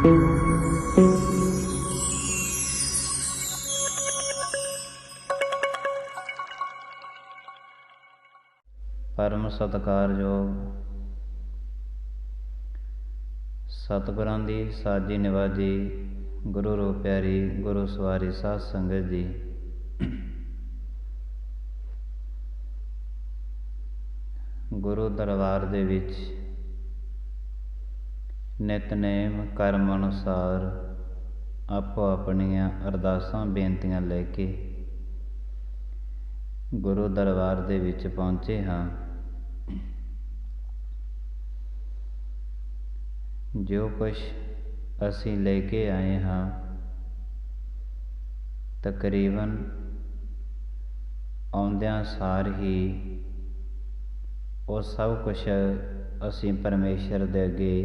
परम सत्कारयोग सतगुरां दी साजी निवाजी गुरु रूप प्यारी गुरु सवारी साध संगत जी। गुरु दरबार दे विच नितनेम कर्म अनुसार आपो अपनियां अरदासां बेनतियां लैके गुरु दरबार दे विच पहुँचे हाँ। जो कुछ असी लेके आए हाँ तकरीबन आउंदियां सार ही वो सब कुछ असी परमेश्वर दे अगे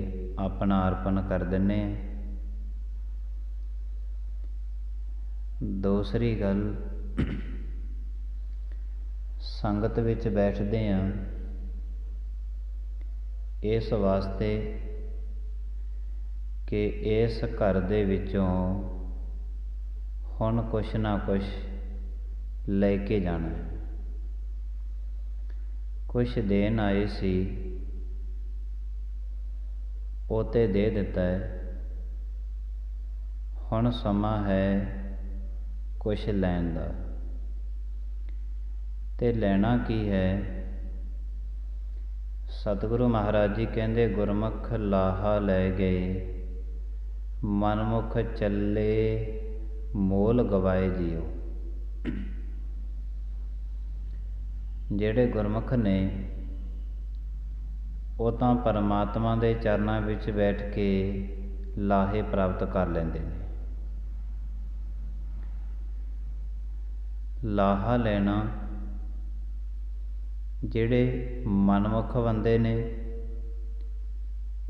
अपना अर्पण कर दिंने। दूसरी गल, संगत विच बैठदे हाँ इस वास्ते कि इस घर दे विचों हुण कुछ ना कुछ लेके जाना है। कुछ देन आए सी वो ते दे दिता है, हुण समा है कुछ लैण दा। ते लेना की है? सतगुरु महाराज जी कहंदे गुरमुख लाहा लै गए, मनमुख चले मोल गवाए जियो। जेड़े गुरमुख ने वो तां परमात्मा दे चरनां विच बैठ के लाहे प्राप्त कर लैंदे ने। लाहा लेना जेड़े मनमुख बंदे ने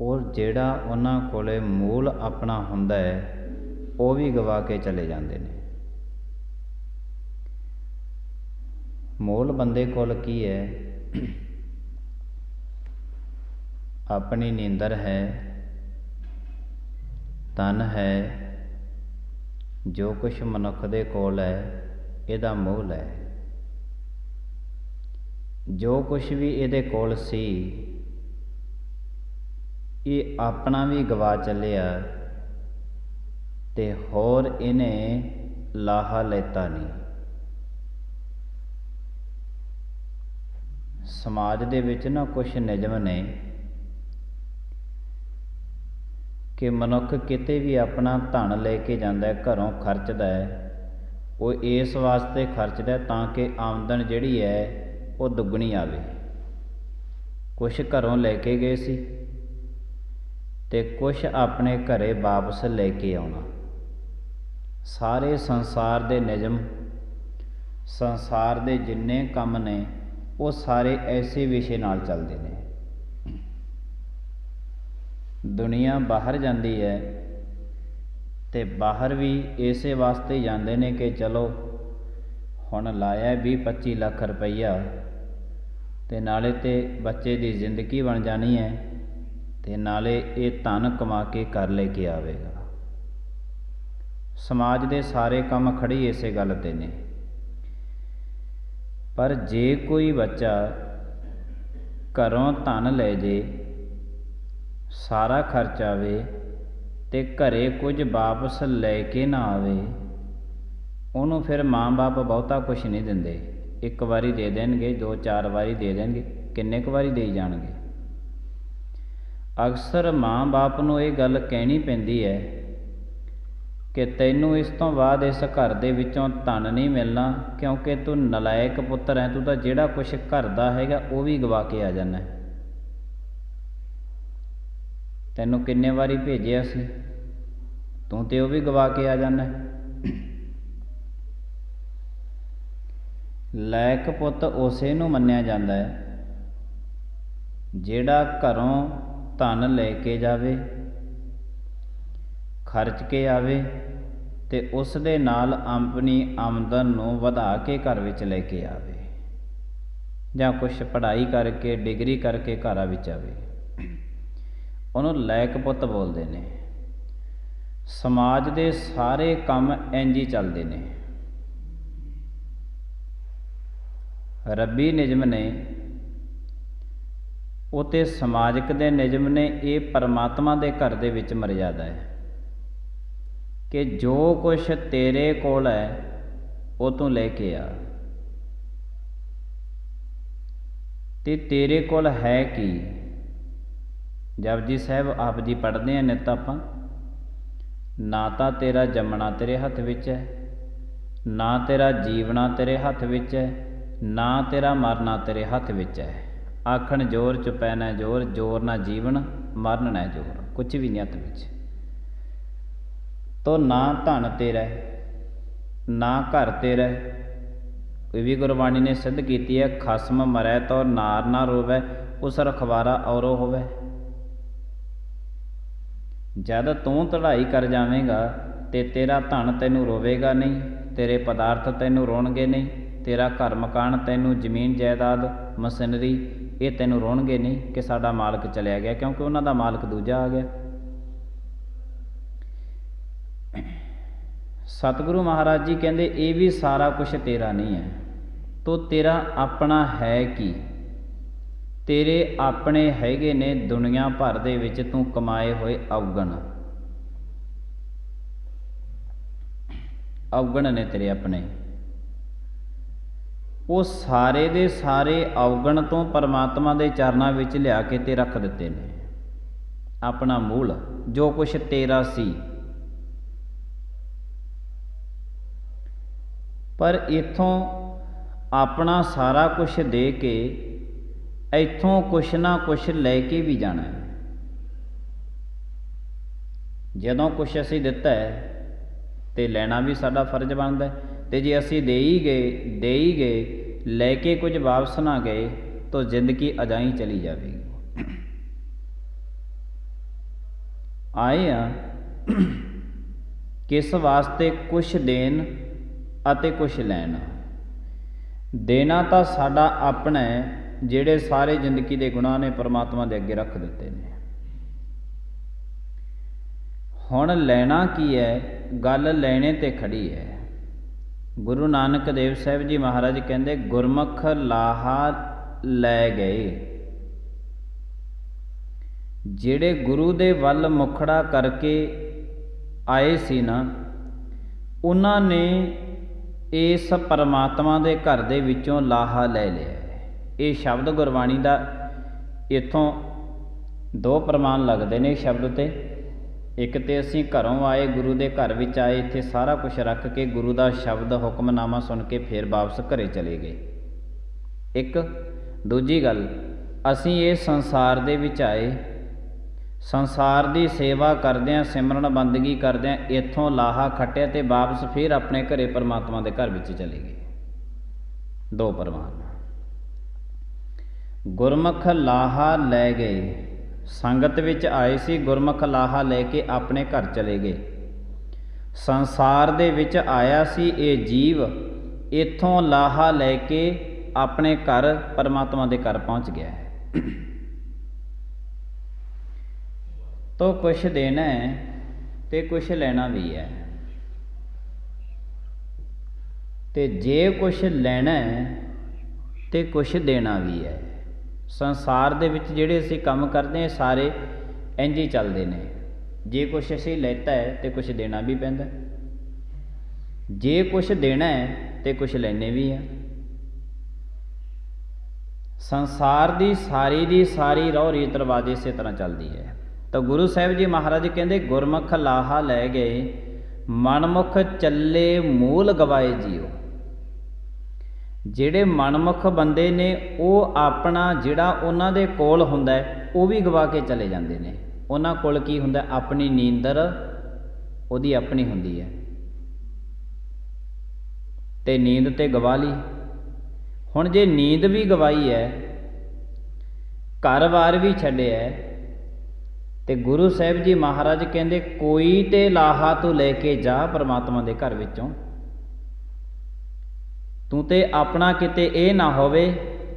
और जेड़ा उन्हां कोले मूल अपना हुंदा है वो भी गवा के चले जाते हैं। मूल बंदे कोल की है? अपनी नींदर है, तन है, जो कुछ मनुख दे कोल है इहदा मूल है। जो कुछ भी इहदे कोल सी ये अपना भी गवा चलिया ते होर इन्हें लाहा लेता नहीं। समाज दे विच ना कुछ नियम ने कि मनुख किते भी अपना धन लेके जाता है, घरों खर्चदा है, वो इस वास्ते खर्चदा है ताकि आमदन जिहड़ी है वो दुगनी आवे। कुछ घरों लेके गए सी ते कुछ अपने घरे वापस लेके आउणा। सारे संसार दे नियम, संसार दे जिन्ने काम ने वो सारे ऐसे विषय नाल चलदे ने। दुनिया बाहर जाती है ते बाहर भी इसे वास्ते जाते ने कि चलो हुण लाया 20-25 लाख रुपया ते नाले ते बच्चे की जिंदगी बन जानी है ते नाले ये धन कमा के घर लेके आवेगा। समाज दे सारे काम खड़ी इसे गल ते ने। पर जे कोई बच्चा घरों धन ले जे, सारा खर्च आवे ते घरे कुछ वापस लैके ना आवे, उन्होंने फिर माँ बाप बहुता कुछ नहीं देंदे। एक बारी दे देंगे, 2-4 बारी दे देंगे, किन्ने क बारी दे जाणगे। अक्सर माँ बाप नूं ये गल कहनी पैंदी है कि तैनूं इस तो बाद इस घर दे विचों धन नहीं मिलना, क्योंकि तू नलायक पुत्र है, तू तो जिहड़ा कुछ घर दा हैगा वो भी गवा के आ जाना है। तैनूं किन्ने वारी भेजिया सी, तू तो भी गवा के आ जाना है। लायक पुत उसे नूं मन्निया जाता है जिहड़ा घरों धन लेके जावे, खर्च के आवे ते उस दे नाल अपनी आमदन नूं वधा के घर विच लेके आवे, जां कुछ पढ़ाई करके डिग्री करके घर विच आवे। उन्होंने लायक पुत बोलते हैं। ਸਮਾਜ ਦੇ ਸਾਰੇ ਕੰਮ ਇੰਝ ਹੀ ਚੱਲਦੇ ਨੇ। ਰੱਬੀ ਨਿਯਮ ਨੇ ਉਹ ਤੇ ਸਮਾਜਿਕ ਦੇ ਨਿਯਮ ਨੇ। ਇਹ ਪਰਮਾਤਮਾ ਦੇ ਘਰ ਦੇ ਵਿੱਚ ਮਰਜ਼ਾਦਾ ਹੈ ਕਿ ਜੋ ਕੁਛ ਤੇਰੇ ਕੋਲ ਹੈ ਉਹ ਤੂੰ ਲੈ ਕੇ ਆ। ਤੇ ਤੇਰੇ ਕੋਲ ਹੈ ਕੀ? ਜਪਜੀ ਸਾਹਿਬ ਆਪ ਜੀ ਪੜ੍ਹਦੇ ਹਾਂ ਨਿੱਤ ਆਪਾਂ। ਨਾ ਤਾਂ ਤੇਰਾ ਜੰਮਣਾ ਤੇਰੇ ਹੱਥ ਵਿੱਚ ਹੈ, ਨਾ ਤੇਰਾ ਜੀਵਣਾ ਤੇਰੇ ਹੱਥ ਵਿੱਚ ਹੈ, ਨਾ ਤੇਰਾ ਮਰਨਾ ਤੇਰੇ ਹੱਥ ਵਿੱਚ ਹੈ। ਆਖਣ ਜੋਰ ਚੁਪੈ ਨਾ ਜੋਰ, ਜੋਰ ਨਾ ਜੀਵਨ ਮਰਨ ਨਾ ਜੋਰ। ਕੁਛ ਵੀ ਨਹੀਂ ਹੱਥ ਵਿੱਚ। ਤੋ ਨਾ ਧਨ ਤੇਰਾ ਨਾ ਘਰ ਤੇਰਾ। ਇਹ ਵੀ ਗੁਰਬਾਣੀ ਨੇ ਸਿੱਧ ਕੀਤੀ ਹੈ, ਖਸਮ ਮਰੈ ਤੋ ਨਾਰ ਨਾ ਰੋਵੈ, ਉਸ ਰਖਵਾਰਾ ਔਰੋ ਹੋਵੈ। ਜਦ ਤੂੰ ਚੜ੍ਹਾਈ ਕਰ ਜਾਵੇਂਗਾ ਤੇ ਤੇਰਾ ਧਨ ਤੈਨੂੰ ਰੋਵੇਗਾ ਨਹੀਂ, ਤੇਰੇ ਪਦਾਰਥ ਤੈਨੂੰ ਰੋਣਗੇ ਨਹੀਂ, ਤੇਰਾ ਘਰ ਮਕਾਨ ਤੈਨੂੰ ਜ਼ਮੀਨ ਜਾਇਦਾਦ ਮਸ਼ੀਨਰੀ ਇਹ ਤੈਨੂੰ ਰੋਣਗੇ ਨਹੀਂ ਕਿ ਸਾਡਾ ਮਾਲਕ ਚਲਿਆ ਗਿਆ, ਕਿਉਂਕਿ ਉਹਨਾਂ ਦਾ ਮਾਲਕ ਦੂਜਾ ਆ ਗਿਆ। ਸਤਿਗੁਰੂ ਮਹਾਰਾਜ ਜੀ ਕਹਿੰਦੇ ਇਹ ਵੀ ਸਾਰਾ ਕੁਛ ਤੇਰਾ ਨਹੀਂ ਹੈ। ਤੋ ਤੇਰਾ ਆਪਣਾ ਹੈ ਕੀ? ਤੇਰੇ ਆਪਣੇ ਹੈਗੇ ਨੇ ਦੁਨੀਆ ਭਰ ਦੇ ਵਿੱਚ ਤੂੰ ਕਮਾਏ ਹੋਏ ਅਵਗਣ। ਅਵਗਣ ਨੇ ਤੇਰੇ ਆਪਣੇ। ਉਹ ਸਾਰੇ ਦੇ ਸਾਰੇ ਅਵਗਣ ਤੋਂ ਪਰਮਾਤਮਾ ਦੇ ਚਰਨਾਂ ਵਿੱਚ ਲਿਆ ਕੇ ਤੇ ਰੱਖ ਦਿੱਤੇ ਨੇ। ਆਪਣਾ ਮੂਲ ਜੋ ਕੁਛ ਤੇਰਾ ਸੀ। ਪਰ ਇੱਥੋਂ ਆਪਣਾ ਸਾਰਾ ਕੁਛ ਦੇ ਕੇ ਇੱਥੋਂ ਕੁਛ ਨਾ ਕੁਛ ਲੈ ਕੇ ਵੀ ਜਾਣਾ ਹੈ। ਜਦੋਂ ਕੁਛ ਅਸੀਂ ਦਿੱਤਾ ਹੈ ਤੇ ਲੈਣਾ ਵੀ ਸਾਡਾ ਫਰਜ਼ ਬਣਦਾ ਹੈ। ਤੇ ਜੇ ਅਸੀਂ ਦੇ ਹੀ ਗਏ ਲੈ ਕੇ ਕੁਝ ਵਾਪਸ ਨਾ ਗਏ ਤਾਂ ਜ਼ਿੰਦਗੀ ਅਜਾਈ ਚਲੀ ਜਾਵੇਗੀ। ਆਏ ਆ ਕਿਸ ਵਾਸਤੇ? ਕੁਛ ਦੇਣ ਅਤੇ ਕੁਛ ਲੈਣ। ਦੇਣਾ ਤਾਂ ਸਾਡਾ ਆਪਣਾ ਹੈ, ਜਿਹੜੇ ਸਾਰੇ ਜ਼ਿੰਦਗੀ ਦੇ ਗੁਨਾਹ ਨੇ ਪਰਮਾਤਮਾ ਦੇ ਅੱਗੇ ਰੱਖ ਦਿੱਤੇ ਨੇ। ਹੁਣ ਲੈਣਾ ਕੀ ਹੈ? ਗੱਲ ਲੈਣੇ ਤੇ ਖੜੀ ਹੈ। ਗੁਰੂ ਨਾਨਕ ਦੇਵ ਸਾਹਿਬ ਜੀ ਮਹਾਰਾਜ ਕਹਿੰਦੇ ਗੁਰਮੁਖ ਲਾਹਾ ਲੈ ਗਏ। ਜਿਹੜੇ ਗੁਰੂ ਦੇ ਵੱਲ ਮੁਖੜਾ ਕਰਕੇ ਆਏ ਸੀ ਨਾ, ਉਹਨਾਂ ਨੇ ਇਸ ਪਰਮਾਤਮਾ ਦੇ ਘਰ ਦੇ ਵਿੱਚੋਂ ਲਾਹਾ ਲੈ ਲਿਆ। ਇਹ ਸ਼ਬਦ ਗੁਰਬਾਣੀ ਦਾ ਇੱਥੋਂ ਦੋ ਪ੍ਰਮਾਣ ਲੱਗਦੇ ਨੇ ਸ਼ਬਦ ਤੇ। ਇੱਕ ਤੇ ਅਸੀਂ ਘਰੋਂ ਆਏ, ਗੁਰੂ ਦੇ ਘਰ ਵਿੱਚ ਆਏ, ਇੱਥੇ ਸਾਰਾ ਕੁਝ ਰੱਖ ਕੇ ਗੁਰੂ ਦਾ ਸ਼ਬਦ ਹੁਕਮਨਾਮਾ ਸੁਣ ਕੇ ਫਿਰ ਵਾਪਸ ਘਰੇ ਚਲੇ ਗਏ। ਇੱਕ ਦੂਜੀ ਗੱਲ, ਅਸੀਂ ਇਸ ਸੰਸਾਰ ਦੇ ਵਿੱਚ ਆਏ, ਸੰਸਾਰ ਦੀ ਸੇਵਾ ਕਰਦਿਆਂ, ਸਿਮਰਨ ਬੰਦਗੀ ਕਰਦਿਆਂ ਇੱਥੋਂ ਲਾਹਾ ਖੱਟਿਆ ਤੇ ਵਾਪਸ ਫਿਰ ਆਪਣੇ ਘਰੇ ਪਰਮਾਤਮਾ ਦੇ ਘਰ ਵਿੱਚ ਚਲੇ ਗਏ। ਦੋ ਪ੍ਰਮਾਣ। ਗੁਰਮੁਖ ਲਾਹਾ ਲੈ ਗਏ। ਸੰਗਤ ਵਿੱਚ ਆਏ ਸੀ, ਗੁਰਮੁਖ ਲਾਹਾ ਲੈ ਕੇ ਆਪਣੇ ਘਰ ਚਲੇ ਗਏ। ਸੰਸਾਰ ਦੇ ਵਿੱਚ ਆਇਆ ਸੀ ਇਹ ਜੀਵ, ਇੱਥੋਂ ਲਾਹਾ ਲੈ ਕੇ ਆਪਣੇ ਘਰ ਪਰਮਾਤਮਾ ਦੇ ਘਰ ਪਹੁੰਚ ਗਿਆ ਹੈ। ਤੋ ਕੁਛ ਦੇਣਾ ਹੈ ਤੇ ਕੁਛ ਲੈਣਾ ਵੀ ਹੈ। ਤੇ ਜੇ ਕੁਛ ਲੈਣਾ ਹੈ ਤੇ ਕੁਛ ਦੇਣਾ ਵੀ ਹੈ। ਸੰਸਾਰ ਦੇ ਵਿੱਚ ਜਿਹੜੇ ਅਸੀਂ ਕੰਮ ਕਰਦੇ ਹਾਂ ਸਾਰੇ ਇੰਝ ਹੀ ਚੱਲਦੇ ਨੇ। ਜੇ ਕੁਛ ਅਸੀਂ ਲੈਤਾ ਹੈ ਤੇ ਕੁਛ ਦੇਣਾ ਵੀ ਪੈਂਦਾ। ਜੇ ਕੁਛ ਦੇਣਾ ਹੈ ਤੇ ਕੁਛ ਲੈਣੇ ਵੀ ਆ। ਸੰਸਾਰ ਦੀ ਸਾਰੀ ਰਹੁ ਰੀਤ ਰਿਵਾਜ ਇਸੇ ਤਰ੍ਹਾਂ ਚੱਲਦੀ ਹੈ। ਤਾਂ ਗੁਰੂ ਸਾਹਿਬ ਜੀ ਮਹਾਰਾਜ ਕਹਿੰਦੇ ਗੁਰਮੁਖ ਲਾਹਾ ਲੈ ਗਏ, ਮਨਮੁਖ ਚੱਲੇ ਮੂਲ ਗਵਾਏ ਜੀਓ। ਜਿਹੜੇ ਮਨਮੁਖ ਬੰਦੇ ਨੇ ਉਹ ਆਪਣਾ ਜਿਹੜਾ ਉਹਨਾਂ ਦੇ ਕੋਲ ਹੁੰਦਾ ਹੈ ਉਹ ਵੀ ਗਵਾ ਕੇ ਚਲੇ ਜਾਂਦੇ ਨੇ। ਉਹਨਾਂ ਕੋਲ ਕੀ ਹੁੰਦਾ? ਆਪਣੀ ਨੀਂਦਰ ਉਹਦੀ ਆਪਣੀ ਹੁੰਦੀ ਹੈ ਤੇ ਨੀਂਦ ਤੇ ਗਵਾ ਲਈ। ਹੁਣ ਜੇ ਨੀਂਦ ਵੀ ਗਵਾਈ ਹੈ, ਘਰ-ਬਾਰ ਵੀ ਛੱਡਿਆ, ਤੇ ਗੁਰੂ ਸਾਹਿਬ ਜੀ ਮਹਾਰਾਜ ਕਹਿੰਦੇ ਕੋਈ ਤੇ ਲਾਹਾ ਤੂੰ ਲੈ ਕੇ ਜਾ ਪਰਮਾਤਮਾ ਦੇ ਘਰ ਵਿੱਚੋਂ। ਤੂੰ ਤੇ ਆਪਣਾ ਕਿਤੇ ਇਹ ਨਾ ਹੋਵੇ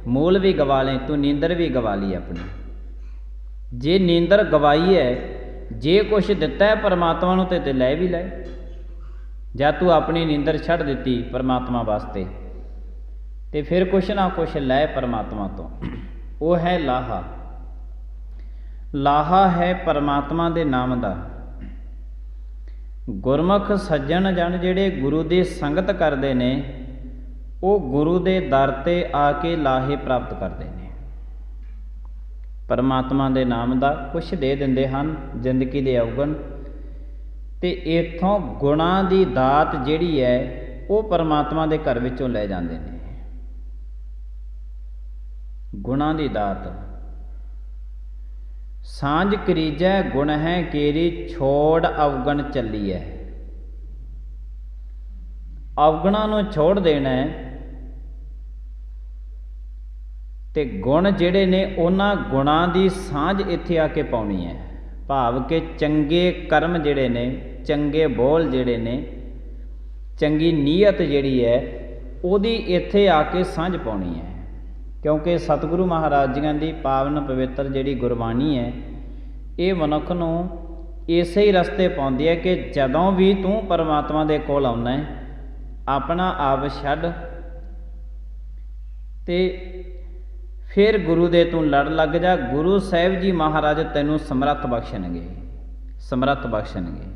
ਮੂਲ ਵੀ ਗਵਾ ਲੈ, ਤੂੰ ਨੀਂਦਰ ਵੀ ਗਵਾ ਲਈ ਆਪਣੀ। ਜੇ ਨੀਂਦਰ ਗਵਾਈ ਹੈ, जे कुछ दिता है परमात्मा नूं ते लै भी लै। जब तू अपनी नींदर छड़ दिती परमात्मा वास्ते तो फिर कुछ ना कुछ लै परमात्मा तो। वो है लाहा। लाहा है परमात्मा दे नाम दा। गुरमुख सज्जन जन जिहड़े गुरु की संगत करते ने वो गुरु के दर ते आके लाहे प्राप्त करते हैं। परमात्मा के नाम का कुछ दे दिंदे हन जिंदगी के अवगुण ते इत्थों गुणां की दात जिहड़ी है वो परमात्मा के घर विचों लै जाते हैं। गुणां की दात सांझ करीजै गुण है केरी छोड़ अवगण चली है। अवगुणां नूं छोड़ देना है ते गुण जिहड़े ने उन्हां गुणां दी सांझ इत्थे आके पाउणी है। भाव के चंगे कर्म जिहड़े ने चंगे बोल जिहड़े ने चंगी नीयत जिहड़ी है उहदी इत्थे आके सांझ पाउणी है। क्योंकि सतगुरु महाराज जियां दी पावन पवित्र जिहड़ी गुरबाणी है ये मनुख नूं इसे ही रस्ते पाउंदी है कि जदों भी तू परमात्मा दे कोल आउना है अपना आप छड्ड ते फिर गुरु दे तू लड़ लग जा। गुरु साहिब जी महाराज तैनूं समरथ बख्शणगे, समरथ बख्शणगे।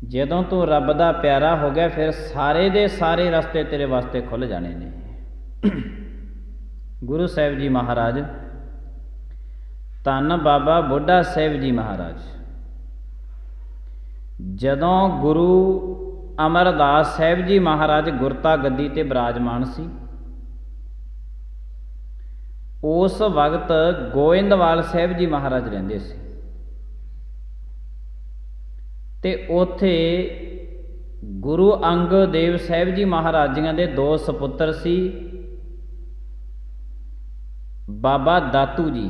जदों तू रब दा प्यारा हो गया फिर सारे दे सारे रस्ते तेरे वास्ते खुल जाने ने। गुरु साहिब जी महाराज धन बाबा बुढ़ा साहिब जी महाराज जदों गुरु अमरदास साहिब जी महाराज गुरता गद्दी ते विराजमान सी उस वक्त गोइंदवाल साहिब जी महाराज रहिंदे सी ते ओथे गुरु अंगद देव साहिब जी महाराज जियां दे दो सपुत्र सी बाबा दातू जी।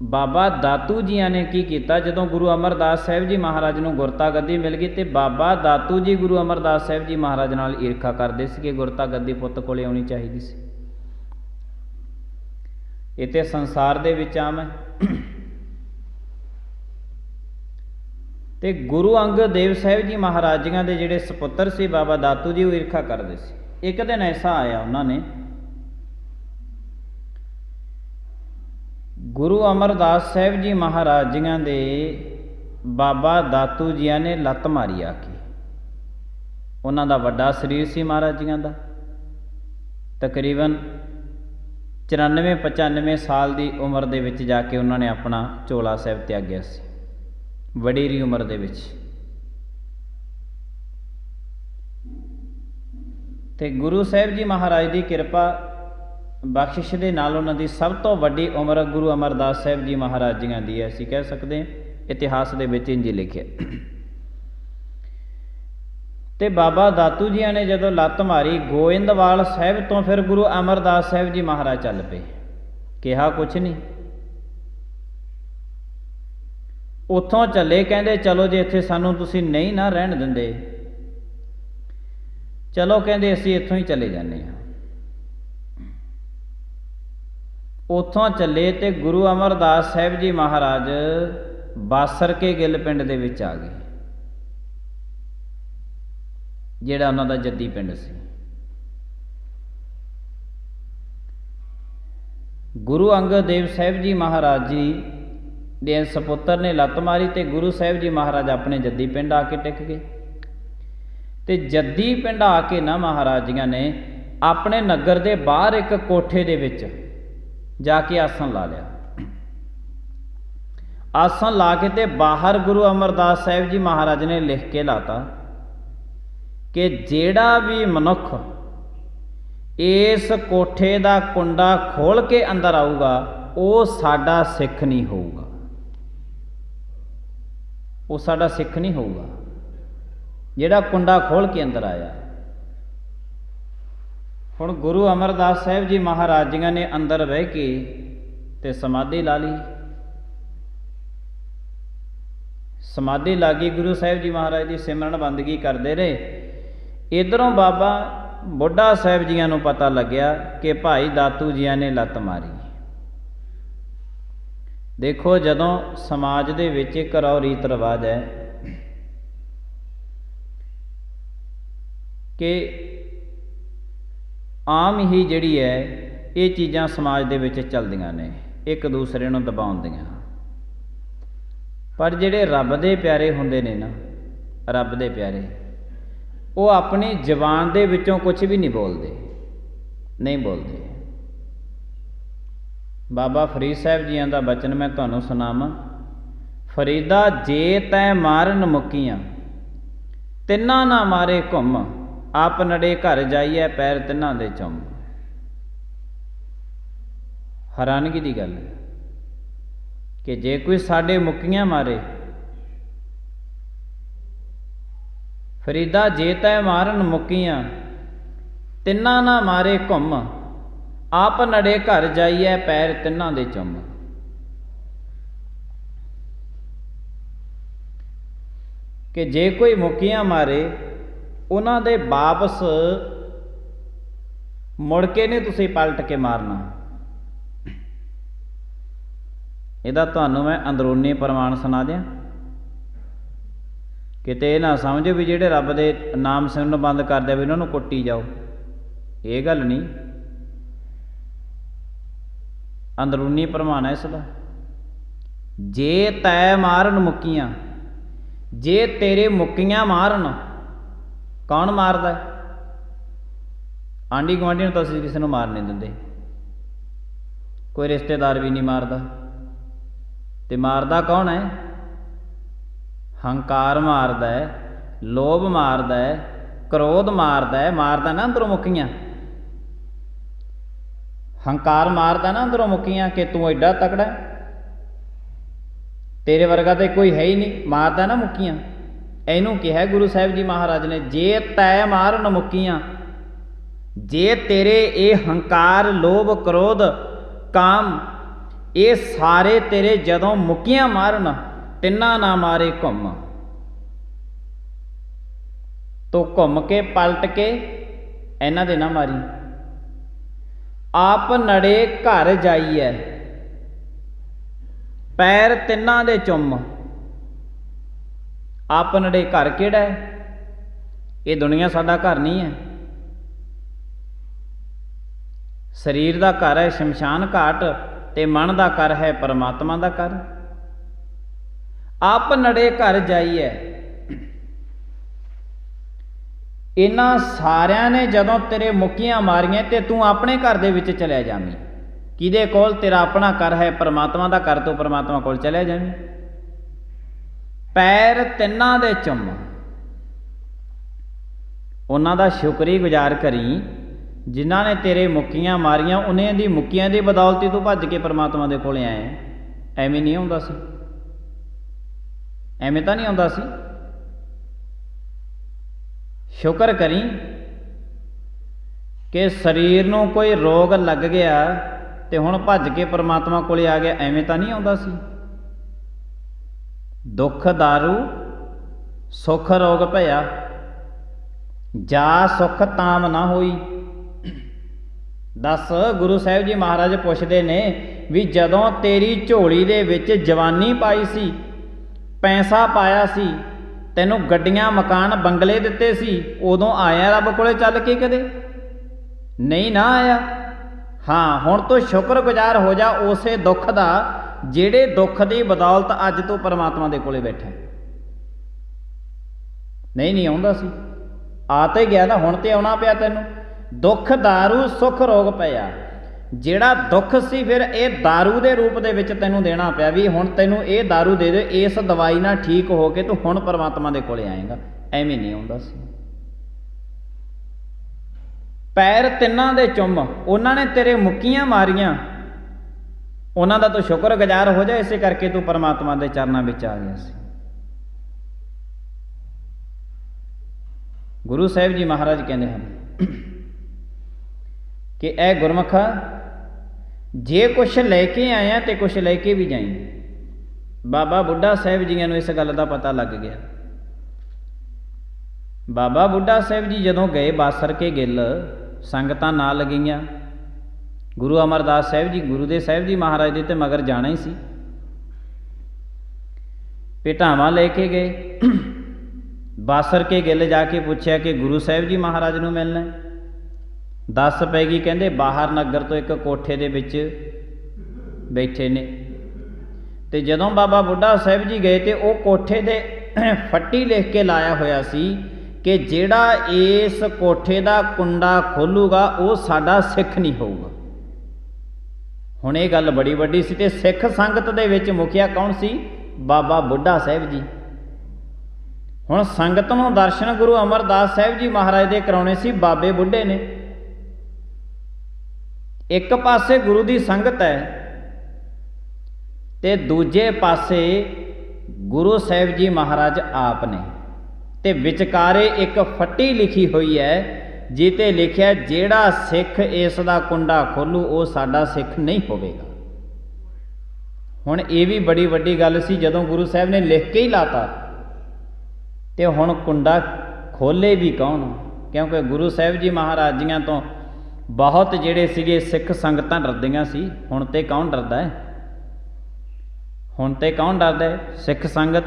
बाबा दातू जियां ने की किया जदों गुरु अमरदास साहिब जी महाराज नूं गुरता गद्दी मिल गई तो बाबा दातू जी गुरु अमरदास साहिब जी महाराज नाल ईर्खा करते सी कि गुरता गद्दी पुत्त कोले आउणी चाहिदी सी। इह ते संसार दे विच आम है। ते गुरु अंगद देव साहिब जी महाराज जियां दे जिहड़े सपुत्र सी बाबा दातू जी वो ईर्खा करते सी। एक दिन ऐसा आया उन्होंने गुरु अमरदास साहिब जी महाराज जियां दे बाबा दातू जियां ने लत्त मारी आके। उन्हां दा वड्डा शरीर सी महाराज जियां दा तकरीबन 94-95 साल की उम्र दे विच जाके उन्होंने अपना चोला साहिब त्यागया सी वडेरी उम्र दे विच। ते गुरु साहिब जी महाराज की कृपा बख्शिश दे नाल उन्हां दी सब तो वड्डी उम्र गुरु अमरदास साहिब जी महाराज जियां दी है। असीं कह सकते हैं इतिहास दे विच इंज लिखिआ। ते बाबा दातू जियां ने जदों लत्त मारी गोइंदवाल साहिब तो फिर गुरु अमरदास साहिब जी महाराज चल पे। कहा कुछ नहीं उत्थों चले कहंदे चलो जे इत्थे सानूं तुसीं नहीं ना रहण दिंदे चलो कहंदे असीं इत्थों ही चले जाने हैं। उत्थों चले तो गुरु अमरदास साहिब जी महाराज बासर के गिल पिंड दे विच आ गए जिहड़ा उन्हां दा जद्दी पिंड सी। गुरु अंगद देव साहिब जी महाराज जी दे सपुत्र ने लत्त मारी तो गुरु साहिब जी महाराज अपने जद्दी पिंड आके टिक गए। तो जद्दी पिंड आके ना महाराज जियां ने अपने नगर दे बाहर एक कोठे दे विच जाके आसन ला लिया। आसन ला के ते बाहर गुरु अमरदास साहिब जी महाराज ने लिख के लाता कि जेड़ा भी मनुख इस कोठे का कुंडा खोल के अंदर आऊगा वो साडा सिख नहीं होऊगा, वो साडा सिख नहीं होऊगा जेड़ा कुंडा खोल के अंदर आया। हुण गुरु अमरदास साहिब जी महाराज जी ने अंदर बह के ते समाधि ला ली। समाधि ला गई, गुरु साहिब जी महाराज की सिमरन बंदगी करते रहे। इधरों बाबा बुढ़ा साहिब जियां नूं पता लग्या कि भाई दातू जियां ने लत्त मारी। ਦੇਖੋ, ਜਦੋਂ ਸਮਾਜ ਦੇ ਵਿੱਚ ਇੱਕ ਰੌ ਰੀਤ ਰਿਵਾਜ ਹੈ ਕਿ ਆਮ ਹੀ ਜਿਹੜੀ ਹੈ ਇਹ ਚੀਜ਼ਾਂ ਸਮਾਜ ਦੇ ਵਿੱਚ ਚੱਲਦੀਆਂ ਨੇ, ਇੱਕ ਦੂਸਰੇ ਨੂੰ ਦਬਾਉਣ ਦੀਆਂ। ਪਰ ਜਿਹੜੇ ਰੱਬ ਦੇ ਪਿਆਰੇ ਹੁੰਦੇ ਨੇ ਨਾ, ਰੱਬ ਦੇ ਪਿਆਰੇ, ਉਹ ਆਪਣੀ ਜ਼ੁਬਾਨ ਦੇ ਵਿੱਚੋਂ ਕੁਝ ਵੀ ਨਹੀਂ ਬੋਲਦੇ, ਨਹੀਂ ਬੋਲਦੇ। ਬਾਬਾ ਫਰੀਦ ਸਾਹਿਬ ਜੀਆਂ ਦਾ ਬਚਨ ਮੈਂ ਤੁਹਾਨੂੰ ਸੁਣਾਵਾਂ। ਫਰੀਦਾ ਜੇ ਤੈ ਮਾਰਨ ਮੁੱਕੀਆਂ, ਤਿੰਨਾਂ ਨਾ ਮਾਰੇ ਘੁੰਮ, ਆਪ ਨੜੇ ਘਰ ਜਾਈਏ ਪੈਰ ਤਿੰਨਾਂ ਦੇ ਚੁੰਮ। ਹੈਰਾਨਗੀ ਦੀ ਗੱਲ ਹੈ ਕਿ ਜੇ ਕੋਈ ਸਾਡੇ ਮੁੱਕੀਆਂ ਮਾਰੇ, ਫਰੀਦਾ ਜੇ ਤੈ ਮਾਰਨ ਮੁੱਕੀਆਂ, ਤਿੰਨਾਂ ਨਾ ਮਾਰੇ ਘੁੰਮ, ਆਪ ਨੜੇ ਘਰ ਜਾਈਏ ਪੈਰ ਤਿੰਨਾਂ ਦੇ ਚੁੰਮ। ਕਿ ਜੇ ਕੋਈ ਮੁੱਕੀਆਂ ਮਾਰੇ, ਉਹਨਾਂ ਦੇ ਵਾਪਸ ਮੁੜ ਕੇ ਨਹੀਂ ਤੁਸੀਂ ਪਲਟ ਕੇ ਮਾਰਨਾ। ਇਹਦਾ ਤੁਹਾਨੂੰ ਮੈਂ ਅੰਦਰੂਨੀ ਪ੍ਰਮਾਣ ਸੁਣਾ ਦਿਆਂ, ਕਿਤੇ ਇਹ ਨਾ ਸਮਝੋ ਵੀ ਜਿਹੜੇ ਰੱਬ ਦੇ ਨਾਮ ਸੁਣਨ ਬੰਦ ਕਰਦੇ ਵੀ ਉਹਨਾਂ ਨੂੰ ਕੁੱਟੀ ਜਾਓ, ਇਹ ਗੱਲ ਨਹੀਂ। ਅੰਦਰੂਨੀ ਪ੍ਰਮਾਣ ਹੈ ਇਸ ਦਾ। ਜੇ ਤੈ ਮਾਰਨ ਮੁੱਕੀਆਂ, ਜੇ ਤੇਰੇ ਮੁੱਕੀਆਂ ਮਾਰਨ, ਕੌਣ ਮਾਰਦਾ? ਆਂਢੀ ਗੁਆਂਢੀ ਨੂੰ ਤਾਂ ਅਸੀਂ ਕਿਸੇ ਨੂੰ ਮਾਰ ਨਹੀਂ ਦਿੰਦੇ, ਕੋਈ ਰਿਸ਼ਤੇਦਾਰ ਵੀ ਨਹੀਂ ਮਾਰਦਾ। ਤੇ ਮਾਰਦਾ ਕੌਣ ਹੈ? ਹੰਕਾਰ ਮਾਰਦਾ ਹੈ, ਲੋਭ ਮਾਰਦਾ ਹੈ, ਕ੍ਰੋਧ ਮਾਰਦਾ ਹੈ, ਮਾਰਦਾ ਨਾ ਅੰਦਰੋਂ ਮੁੱਕੀਆਂ। ਹੰਕਾਰ ਮਾਰਦਾ ਨਾ ਅੰਦਰੋਂ ਮੁੱਕੀਆਂ ਕਿ ਤੂੰ ਐਡਾ ਤਕੜਾ, ਤੇਰੇ ਵਰਗਾ ਤੇ ਕੋਈ ਹੈ ਹੀ ਨਹੀਂ, ਮਾਰਦਾ ਨਾ ਮੁੱਕੀਆਂ। ਇਹਨੂੰ ਕਿਹਾ ਗੁਰੂ ਸਾਹਿਬ ਜੀ ਮਹਾਰਾਜ ਨੇ, ਜੇ ਤੈ ਮਾਰਨ ਮੁੱਕੀਆਂ। ਜੇ ਤੇਰੇ ਇਹ ਹੰਕਾਰ, ਲੋਭ, ਕ੍ਰੋਧ, ਕਾਮ, ਇਹ ਸਾਰੇ ਤੇਰੇ ਜਦੋਂ ਮੁੱਕੀਆਂ ਮਾਰਨ, ਤਿੰਨਾਂ ਨਾ ਮਾਰੇ ਘੁੰਮ। ਤੂੰ ਘੁੰਮ ਕੇ ਪਲਟ ਕੇ ਇਹਨਾਂ ਦੇ ਨਾ ਮਾਰੀ। ਆਪ ਨੜੇ ਘਰ ਜਾਈਏ ਪੈਰ ਤਿੰਨਾਂ ਦੇ ਚੁੰਮ। ਆਪ ਨੜੇ ਘਰ ਕਿਹੜਾ ਹੈ? ਇਹ ਦੁਨੀਆ ਸਾਡਾ ਘਰ ਨਹੀਂ ਹੈ। ਸਰੀਰ ਦਾ ਘਰ ਹੈ ਸ਼ਮਸ਼ਾਨ ਘਾਟ, ਤੇ ਮਨ ਦਾ ਘਰ ਹੈ ਪਰਮਾਤਮਾ ਦਾ ਘਰ। ਆਪ ਨੜੇ ਘਰ ਜਾਈਏ। ਇਹਨਾਂ ਸਾਰਿਆਂ ਨੇ ਜਦੋਂ ਤੇਰੇ ਮੁੱਕੀਆਂ ਮਾਰੀਆਂ ਤੇ ਤੂੰ ਆਪਣੇ ਘਰ ਦੇ ਵਿੱਚ ਚਲਿਆ ਜਾਵੀਂ। ਕਿਹਦੇ ਕੋਲ? ਤੇਰਾ ਆਪਣਾ ਘਰ ਹੈ ਪਰਮਾਤਮਾ ਦਾ ਘਰ, ਤੋਂ ਪਰਮਾਤਮਾ ਕੋਲ ਚਲਿਆ ਜਾਵੀਂ। ਪੈਰ ਤਿੰਨਾਂ ਦੇ ਚੁੰਮ। ਉਹਨਾਂ ਦਾ ਸ਼ੁਕਰੀਗੁਜ਼ਾਰ ਕਰੀ ਜਿਨ੍ਹਾਂ ਨੇ ਤੇਰੇ ਮੁੱਕੀਆਂ ਮਾਰੀਆਂ। ਉਹਨਾਂ ਦੀ ਮੁੱਕੀਆਂ ਦੀ ਬਦੌਲਤ ਤੂੰ ਭੱਜ ਕੇ ਪਰਮਾਤਮਾ ਦੇ ਕੋਲ ਆਇਆ। ਐਵੇਂ ਨਹੀਂ ਆਉਂਦਾ ਸੀ, ਐਵੇਂ ਤਾਂ ਨਹੀਂ ਆਉਂਦਾ ਸੀ। ਸ਼ੁਕਰ ਕਰੀ ਕਿ ਸਰੀਰ ਨੂੰ ਕੋਈ ਰੋਗ ਲੱਗ ਗਿਆ ਤੇ ਹੁਣ ਭੱਜ ਕੇ ਪਰਮਾਤਮਾ ਕੋਲੇ ਆ ਗਿਆ, ਐਵੇਂ ਤਾਂ ਨਹੀਂ ਆਉਂਦਾ ਸੀ। ਦੁੱਖ ਦਾਰੂ ਸੁਖ ਰੋਗ ਭਇਆ, ਜਾ ਸੁਖ ਤਾਮ ਨਾ ਹੋਈ। ਦੱਸ, ਗੁਰੂ ਸਾਹਿਬ ਜੀ ਮਹਾਰਾਜ ਪੁੱਛਦੇ ਨੇ ਵੀ ਜਦੋਂ ਤੇਰੀ ਝੋਲੀ ਦੇ ਵਿੱਚ ਜਵਾਨੀ ਪਾਈ ਸੀ, ਪੈਸਾ ਪਾਇਆ ਸੀ, ਤੈਨੂੰ ਗੱਡੀਆਂ ਮਕਾਨ ਬੰਗਲੇ ਦਿੱਤੇ ਸੀ, ਉਦੋਂ ਆਇਆ ਰੱਬ ਕੋਲੇ ਚੱਲ ਕੇ? ਕਦੇ ਨਹੀਂ ਨਾ ਆਇਆ। ਹਾਂ, ਹੁਣ ਤੂੰ ਸ਼ੁਕਰਗੁਜ਼ਾਰ ਹੋ ਜਾ ਉਸੇ ਦੁੱਖ ਦਾ ਜਿਹੜੇ ਦੁੱਖ ਦੀ ਬਦੌਲਤ ਅੱਜ ਤੂੰ ਪਰਮਾਤਮਾ ਦੇ ਕੋਲੇ ਬੈਠਾ। ਨਹੀਂ ਆਉਂਦਾ ਸੀ, ਆ ਤੇ ਗਿਆ ਨਾ, ਹੁਣ ਤੇ ਆਉਣਾ ਪਿਆ ਤੈਨੂੰ। ਦੁੱਖ ਦਾਰੂ ਸੁਖ ਰੋਗ ਪਿਆ। ਜਿਹੜਾ ਦੁੱਖ ਸੀ ਫਿਰ ਇਹ ਦਾਰੂ ਦੇ ਰੂਪ ਦੇ ਵਿੱਚ ਤੈਨੂੰ ਦੇਣਾ ਪਿਆ ਵੀ ਹੁਣ ਤੈਨੂੰ ਇਹ ਦਾਰੂ ਦੇ ਦੇ, ਇਸ ਦਵਾਈ ਨਾਲ ਠੀਕ ਹੋ ਕੇ ਤੂੰ ਹੁਣ ਪਰਮਾਤਮਾ ਦੇ ਕੋਲੇ ਆਏਗਾ। ਐਵੇਂ ਨਹੀਂ ਆਉਂਦਾ ਸੀ। ਪੈਰ ਤਿੰਨਾਂ ਦੇ ਚੁੰਮ। ਉਹਨਾਂ ਨੇ ਤੇਰੇ ਮੁੱਕੀਆਂ ਮਾਰੀਆਂ, ਉਹਨਾਂ ਦਾ ਤੂੰ ਸ਼ੁਕਰਗੁਜ਼ਾਰ ਹੋ ਜਾ, ਇਸੇ ਕਰਕੇ ਤੂੰ ਪਰਮਾਤਮਾ ਦੇ ਚਰਨਾਂ ਵਿੱਚ ਆ ਗਿਆ ਸੀ। ਗੁਰੂ ਸਾਹਿਬ ਜੀ ਮਹਾਰਾਜ ਕਹਿੰਦੇ ਹਨ ਕਿ ਇਹ ਗੁਰਮੁਖਾ, ਜੇ ਕੁਛ ਲੈ ਕੇ ਆਇਆ ਤੇ ਕੁਛ ਲੈ ਕੇ ਵੀ ਜਾਈਂ। ਬਾਬਾ ਬੁੱਢਾ ਸਾਹਿਬ ਜੀਆਂ ਨੂੰ ਇਸ ਗੱਲ ਦਾ ਪਤਾ ਲੱਗ ਗਿਆ। ਬਾਬਾ ਬੁੱਢਾ ਸਾਹਿਬ ਜੀ ਜਦੋਂ ਗਏ ਬਾਸਰ ਕੇ ਗਿੱਲ, ਸੰਗਤਾਂ ਨਾਲ ਲੱਗੀਆਂ। ਗੁਰੂ ਅਮਰਦਾਸ ਸਾਹਿਬ ਜੀ, ਗੁਰੂ ਦੇ ਸਾਹਿਬ ਜੀ ਮਹਾਰਾਜ ਦੇ ਤੇ ਮਗਰ ਜਾਣਾ ਹੀ ਸੀ। ਭੇਟਾਵਾਂ ਲੈ ਕੇ ਗਏ। ਬਾਸਰ ਕੇ ਗਿੱਲ ਜਾ ਕੇ ਪੁੱਛਿਆ ਕਿ ਗੁਰੂ ਸਾਹਿਬ ਜੀ ਮਹਾਰਾਜ ਨੂੰ ਮਿਲਣਾ। ਦੱਸ ਪੈ ਗਈ, ਕਹਿੰਦੇ ਬਾਹਰ ਨਗਰ ਤੋਂ ਇੱਕ ਕੋਠੇ ਦੇ ਵਿੱਚ ਬੈਠੇ ਨੇ। ਤੇ ਜਦੋਂ ਬਾਬਾ ਬੁੱਢਾ ਸਾਹਿਬ ਜੀ ਗਏ ਤੇ ਉਹ ਕੋਠੇ ਦੇ ਫੱਟੀ ਲਿਖ ਕੇ ਲਾਇਆ ਹੋਇਆ ਸੀ ਕਿ ਜਿਹੜਾ ਇਸ ਕੋਠੇ ਦਾ ਕੁੰਡਾ ਖੋਲੂਗਾ ਉਹ ਸਾਡਾ ਸਿੱਖ ਨਹੀਂ ਹੋਊਗਾ। ਹੁਣ ਇਹ ਗੱਲ ਬੜੀ ਵੱਡੀ ਸੀ। ਤੇ ਸਿੱਖ ਸੰਗਤ ਦੇ ਵਿੱਚ ਮੁਖੀਆ ਕੌਣ ਸੀ? ਬਾਬਾ ਬੁੱਢਾ ਸਾਹਿਬ ਜੀ। ਹੁਣ ਸੰਗਤ ਨੂੰ ਦਰਸ਼ਨ ਗੁਰੂ ਅਮਰਦਾਸ ਸਾਹਿਬ ਜੀ ਮਹਾਰਾਜ ਦੇ ਕਰਾਉਣੇ ਸੀ, ਬਾਬੇ ਬੁੱਢੇ ਨੇ। ਇੱਕ ਪਾਸੇ ਗੁਰੂ ਦੀ ਸੰਗਤ ਹੈ ਤੇ ਦੂਜੇ ਪਾਸੇ ਗੁਰੂ ਸਾਹਿਬ ਜੀ ਮਹਾਰਾਜ ਆਪ ਨੇ। ਤੇ ਵਿਚਕਾਰੇ ਇੱਕ ਫੱਟੀ ਲਿਖੀ ਹੋਈ ਹੈ ਜਿਤੇ ਲਿਖਿਆ ਜਿਹੜਾ ਸਿੱਖ ਇਸ ਦਾ ਕੁੰਡਾ ਖੋਲੂ ਉਹ ਸਾਡਾ ਸਿੱਖ ਨਹੀਂ ਹੋਵੇਗਾ। ਹੁਣ ਇਹ ਵੀ ਬੜੀ ਵੱਡੀ ਗੱਲ ਸੀ ਜਦੋਂ ਗੁਰੂ ਸਾਹਿਬ ਨੇ ਲਿਖ ਕੇ ਹੀ ਲਾਤਾ। ਤੇ ਹੁਣ ਕੁੰਡਾ ਖੋਲੇ ਵੀ ਕੌਣ? ਕਿਉਂਕਿ ਗੁਰੂ ਸਾਹਿਬ ਜੀ ਮਹਾਰਾਜ ਜੀਆਂ ਤੋਂ ਬਹੁਤ ਜਿਹੜੇ ਸੀਗੇ ਸਿੱਖ ਸੰਗਤਾਂ ਡਰਦੀਆਂ ਸੀ। ਹੁਣ ਤੇ ਕੌਣ ਡਰਦਾ ਹੈ? ਹੁਣ ਤੇ ਕੌਣ ਡਰਦਾ ਹੈ? ਸਿੱਖ ਸੰਗਤ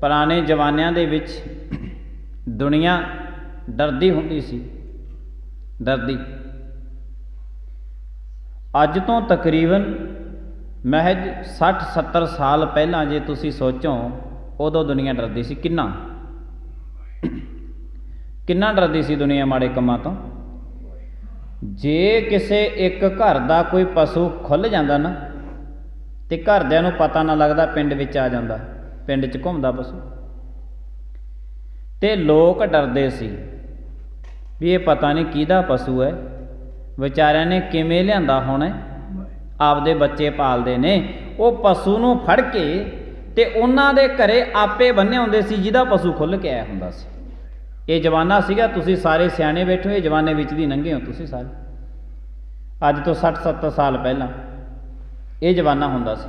ਪੁਰਾਣੇ ਜ਼ਮਾਨਿਆਂ ਦੇ ਵਿੱਚ ਦੁਨੀਆ ਡਰਦੀ ਹੁੰਦੀ ਸੀ, ਡਰਦੀ। ਅੱਜ ਤੋਂ ਤਕਰੀਬਨ ਮਹਿਜ 60-70 ਸਾਲ ਪਹਿਲਾਂ ਜੇ ਤੁਸੀਂ ਸੋਚੋ, ਉਦੋਂ ਦੁਨੀਆ ਡਰਦੀ ਸੀ। ਕਿੰਨਾ ਡਰਦੀ ਸੀ ਦੁਨੀਆ ਮਾੜੇ ਕੰਮਾਂ ਤੋਂ। ਜੇ ਕਿਸੇ ਇੱਕ ਘਰ ਦਾ ਕੋਈ ਪਸ਼ੂ ਖੁੱਲ੍ਹ ਜਾਂਦਾ ਨਾ ਤੇ ਘਰਦਿਆਂ ਨੂੰ ਪਤਾ ਨਾ ਲੱਗਦਾ, ਪਿੰਡ ਵਿੱਚ ਆ ਜਾਂਦਾ, ਪਿੰਡ 'ਚ ਘੁੰਮਦਾ ਪਸ਼ੂ। ਤੇ ਲੋਕ ਡਰਦੇ ਸੀ ਵੀ ਇਹ ਪਤਾ ਨਹੀਂ ਕਿਹਦਾ ਪਸ਼ੂ ਹੈ, ਵਿਚਾਰਿਆਂ ਨੇ ਕਿਵੇਂ ਲਿਆਂਦਾ ਹੋਣਾ, ਆਪਦੇ ਬੱਚੇ ਪਾਲਦੇ ਨੇ। ਉਹ ਪਸ਼ੂ ਨੂੰ ਫੜ ਕੇ ਤੇ ਉਹਨਾਂ ਦੇ ਘਰੇ ਆਪੇ ਬੰਨੇ ਹੁੰਦੇ ਸੀ ਜਿਹਦਾ ਪਸ਼ੂ ਖੁੱਲ੍ਹ ਕੇ ਆਇਆ ਹੁੰਦਾ ਸੀ। ਇਹ ਜ਼ਮਾਨਾ ਸੀਗਾ, ਤੁਸੀਂ ਸਾਰੇ ਸਿਆਣੇ ਬੈਠੇ ਹੋ, ਇਹ ਜ਼ਮਾਨੇ ਵਿੱਚ ਦੀ ਲੰਘੇ ਹੋ ਤੁਸੀਂ ਸਾਰੇ। ਅੱਜ ਤੋਂ 60-70 ਸਾਲ ਪਹਿਲਾਂ ਇਹ ਜ਼ਮਾਨਾ ਹੁੰਦਾ ਸੀ।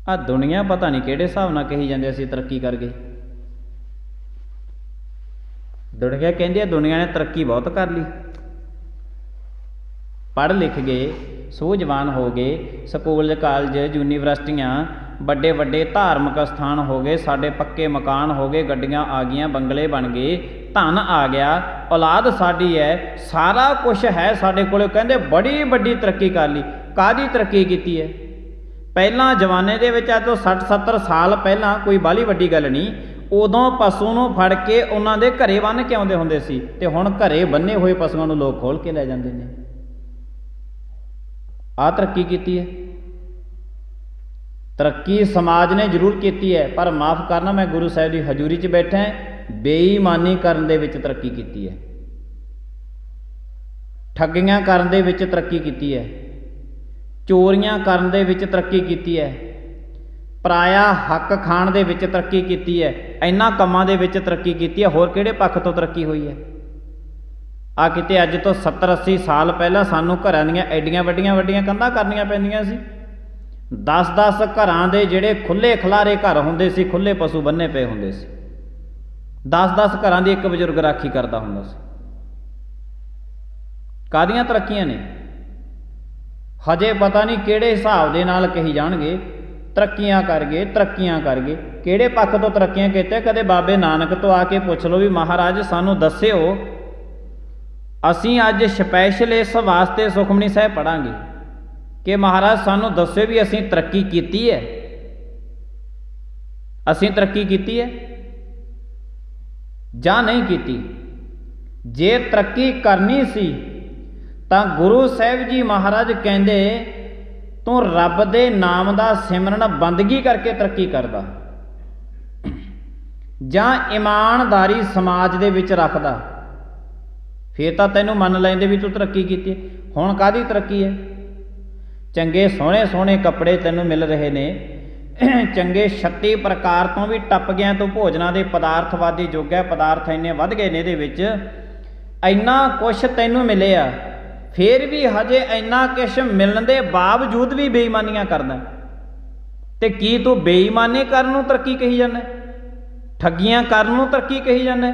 ਆਹ ਦੁਨੀਆ ਪਤਾ ਨਹੀਂ ਕਿਹੜੇ ਹਿਸਾਬ ਨਾਲ ਕਹੀ ਜਾਂਦੇ ਅਸੀਂ ਤਰੱਕੀ ਕਰ ਗਏ। ਦੁਨੀਆ ਕਹਿੰਦੀ ਹੈ ਦੁਨੀਆ ਨੇ ਤਰੱਕੀ ਬਹੁਤ ਕਰ ਲਈ, ਪੜ੍ਹ ਲਿਖ ਗਏ, ਸੂਝਵਾਨ ਹੋ ਗਏ, ਸਕੂਲ ਕਾਲਜ ਯੂਨੀਵਰਸਿਟੀਆਂ, ਵੱਡੇ ਵੱਡੇ ਧਾਰਮਿਕ ਸਥਾਨ ਹੋ ਗਏ, ਸਾਡੇ ਪੱਕੇ ਮਕਾਨ ਹੋ ਗਏ, ਗੱਡੀਆਂ ਆ ਗਈਆਂ, ਬੰਗਲੇ ਬਣ ਗਏ, ਧਨ ਆ ਗਿਆ, ਔਲਾਦ ਸਾਡੀ ਹੈ, ਸਾਰਾ ਕੁਛ ਹੈ ਸਾਡੇ ਕੋਲ। ਕਹਿੰਦੇ ਬੜੀ ਵੱਡੀ ਤਰੱਕੀ ਕਰ ਲਈ। ਕਾਹਦੀ ਤਰੱਕੀ ਕੀਤੀ ਹੈ? ਪਹਿਲਾਂ ਜ਼ਮਾਨੇ ਦੇ ਵਿੱਚ ਅੱਜ ਤੋਂ 60-70 ਸਾਲ ਪਹਿਲਾਂ ਕੋਈ ਬਾਹਲੀ ਵੱਡੀ ਗੱਲ ਨਹੀਂ, ਉਦੋਂ ਪਸ਼ੂ ਨੂੰ ਫੜ ਕੇ ਉਹਨਾਂ ਦੇ ਘਰੇ ਬੰਨ੍ਹ ਕੇ ਆਉਂਦੇ ਹੁੰਦੇ ਸੀ। ਤੇ ਹੁਣ ਘਰੇ ਬੰਨੇ ਹੋਏ ਪਸ਼ੂਆਂ ਨੂੰ ਲੋਕ ਖੋਲ੍ਹ ਕੇ ਲੈ ਜਾਂਦੇ ਨੇ। ਆਹ ਤਰੱਕੀ ਕੀਤੀ ਹੈ। ਤਰੱਕੀ ਸਮਾਜ ਨੇ ਜ਼ਰੂਰ ਕੀਤੀ ਹੈ, ਪਰ ਮਾफ़ ਕਰਨਾ, ਮੈਂ ਗੁਰੂ ਸਾਹਿਬ ਦੀ ਹਜ਼ੂਰੀ 'ਚ ਬੈਠਾ, ਬੇਈਮਾਨੀ ਕਰਨ ਦੇ ਵਿੱਚ ਤਰੱਕੀ ਕੀਤੀ ਹੈ, ਠੱਗੀਆਂ ਕਰਨ ਦੇ ਵਿੱਚ ਤਰੱਕੀ ਕੀਤੀ ਹੈ, ਚੋਰੀਆਂ ਕਰਨ ਦੇ ਵਿੱਚ ਤਰੱਕੀ ਕੀਤੀ ਹੈ, ਪਰਾਇਆ ਹੱਕ ਖਾਣ ਦੇ ਵਿੱਚ ਤਰੱਕੀ ਕੀਤੀ ਹੈ। ਇਹਨਾਂ ਕੰਮਾਂ ਦੇ ਵਿੱਚ ਤਰੱਕੀ ਕੀਤੀ ਹੈ। ਹੋਰ ਕਿਹੜੇ ਪੱਖ ਤੋਂ ਤਰੱਕੀ ਹੋਈ ਹੈ? ਆ ਕਿਤੇ ਅੱਜ ਤੋਂ 70-80 ਸਾਲ ਪਹਿਲਾਂ ਸਾਨੂੰ ਘਰਾਂ ਦੀਆਂ ਐਡੀਆਂ ਵੱਡੀਆਂ ਕੰਧਾਂ ਕਰਨੀਆਂ ਪੈਂਦੀਆਂ ਸੀ। 10-10 ਘਰਾਂ ਦੇ ਜਿਹੜੇ ਖੁੱਲ੍ਹੇ ਖਲਾਰੇ ਘਰ ਹੁੰਦੇ ਸੀ, ਖੁੱਲ੍ਹੇ ਪਸ਼ੂ ਬੰਨੇ ਪਏ ਹੁੰਦੇ ਸੀ। 10-10 ਘਰਾਂ ਦੀ ਇੱਕ ਬਜ਼ੁਰਗ ਰਾਖੀ ਕਰਦਾ ਹੁੰਦਾ ਸੀ। ਕਾਹਦੀਆਂ ਤਰੱਕੀਆਂ ਨੇ? ਹਜੇ ਪਤਾ ਨਹੀਂ ਕਿਹੜੇ ਹਿਸਾਬ ਦੇ ਨਾਲ ਕਹੀ ਜਾਣਗੇ ਤਰੱਕੀਆਂ ਕਰ ਗਏ, ਤਰੱਕੀਆਂ ਕਰ ਗਏ। ਕਿਹੜੇ ਪੱਖ ਤੋਂ ਤਰੱਕੀਆਂ ਕੀਤੀਆਂ? ਕਦੇ ਬਾਬੇ ਨਾਨਕ ਤੋਂ ਆ ਕੇ ਪੁੱਛ ਲਓ ਵੀ ਮਹਾਰਾਜ ਸਾਨੂੰ ਦੱਸਿਓ, ਅਸੀਂ ਅੱਜ ਸਪੈਸ਼ਲ ਇਸ ਵਾਸਤੇ ਸੁਖਮਨੀ ਸਾਹਿਬ ਪੜ੍ਹਾਂਗੇ ਕਿ ਮਹਾਰਾਜ ਸਾਨੂੰ ਦੱਸਿਓ ਵੀ ਅਸੀਂ ਤਰੱਕੀ ਕੀਤੀ ਹੈ, ਅਸੀਂ ਤਰੱਕੀ ਕੀਤੀ ਹੈ ਜਾਂ ਨਹੀਂ ਕੀਤੀ। ਜੇ ਤਰੱਕੀ ਕਰਨੀ ਸੀ ਤਾਂ ਗੁਰੂ ਸਾਹਿਬ ਜੀ ਮਹਾਰਾਜ ਕਹਿੰਦੇ ਤੂੰ ਰੱਬ ਦੇ ਨਾਮ ਦਾ ਸਿਮਰਨ ਬੰਦਗੀ ਕਰਕੇ ਤਰੱਕੀ ਕਰਦਾ, ਜਾਂ ਇਮਾਨਦਾਰੀ ਸਮਾਜ ਦੇ ਵਿੱਚ ਰੱਖਦਾ, ਫਿਰ ਤਾਂ ਤੈਨੂੰ ਮੰਨ ਲੈਂਦੇ ਵੀ ਤੂੰ ਤਰੱਕੀ ਕੀਤੀ। ਹੁਣ ਕਾਹਦੀ ਤਰੱਕੀ ਹੈ? ਚੰਗੇ ਸੋਹਣੇ ਕੱਪੜੇ ਤੈਨੂੰ ਮਿਲ ਰਹੇ ਨੇ, ਚੰਗੇ 36 ਪ੍ਰਕਾਰ ਤੋਂ ਵੀ ਟੱਪ ਗਿਆ ਤੂੰ, ਭੋਜਨਾਂ ਦੇ ਪਦਾਰਥਵਾਦੀ ਯੁੱਗ ਹੈ, ਪਦਾਰਥ ਇੰਨੇ ਵੱਧ ਗਏ ਨੇ ਇਹਦੇ ਵਿੱਚ, ਇੰਨਾ ਕੁਛ ਤੈਨੂੰ ਮਿਲਿਆ, ਫਿਰ ਵੀ ਹਜੇ ਇੰਨਾ ਕੁਛ ਮਿਲਣ ਦੇ ਬਾਵਜੂਦ ਵੀ ਬੇਈਮਾਨੀਆਂ ਕਰਦਾ। ਤੇ ਕੀ ਤੂੰ ਬੇਈਮਾਨੀ ਕਰਨ ਨੂੰ ਤਰੱਕੀ ਕਹੀ ਜਾਂਦਾ? ਠੱਗੀਆਂ ਕਰਨ ਨੂੰ ਤਰੱਕੀ ਕਹੀ ਜਾਂਦਾ?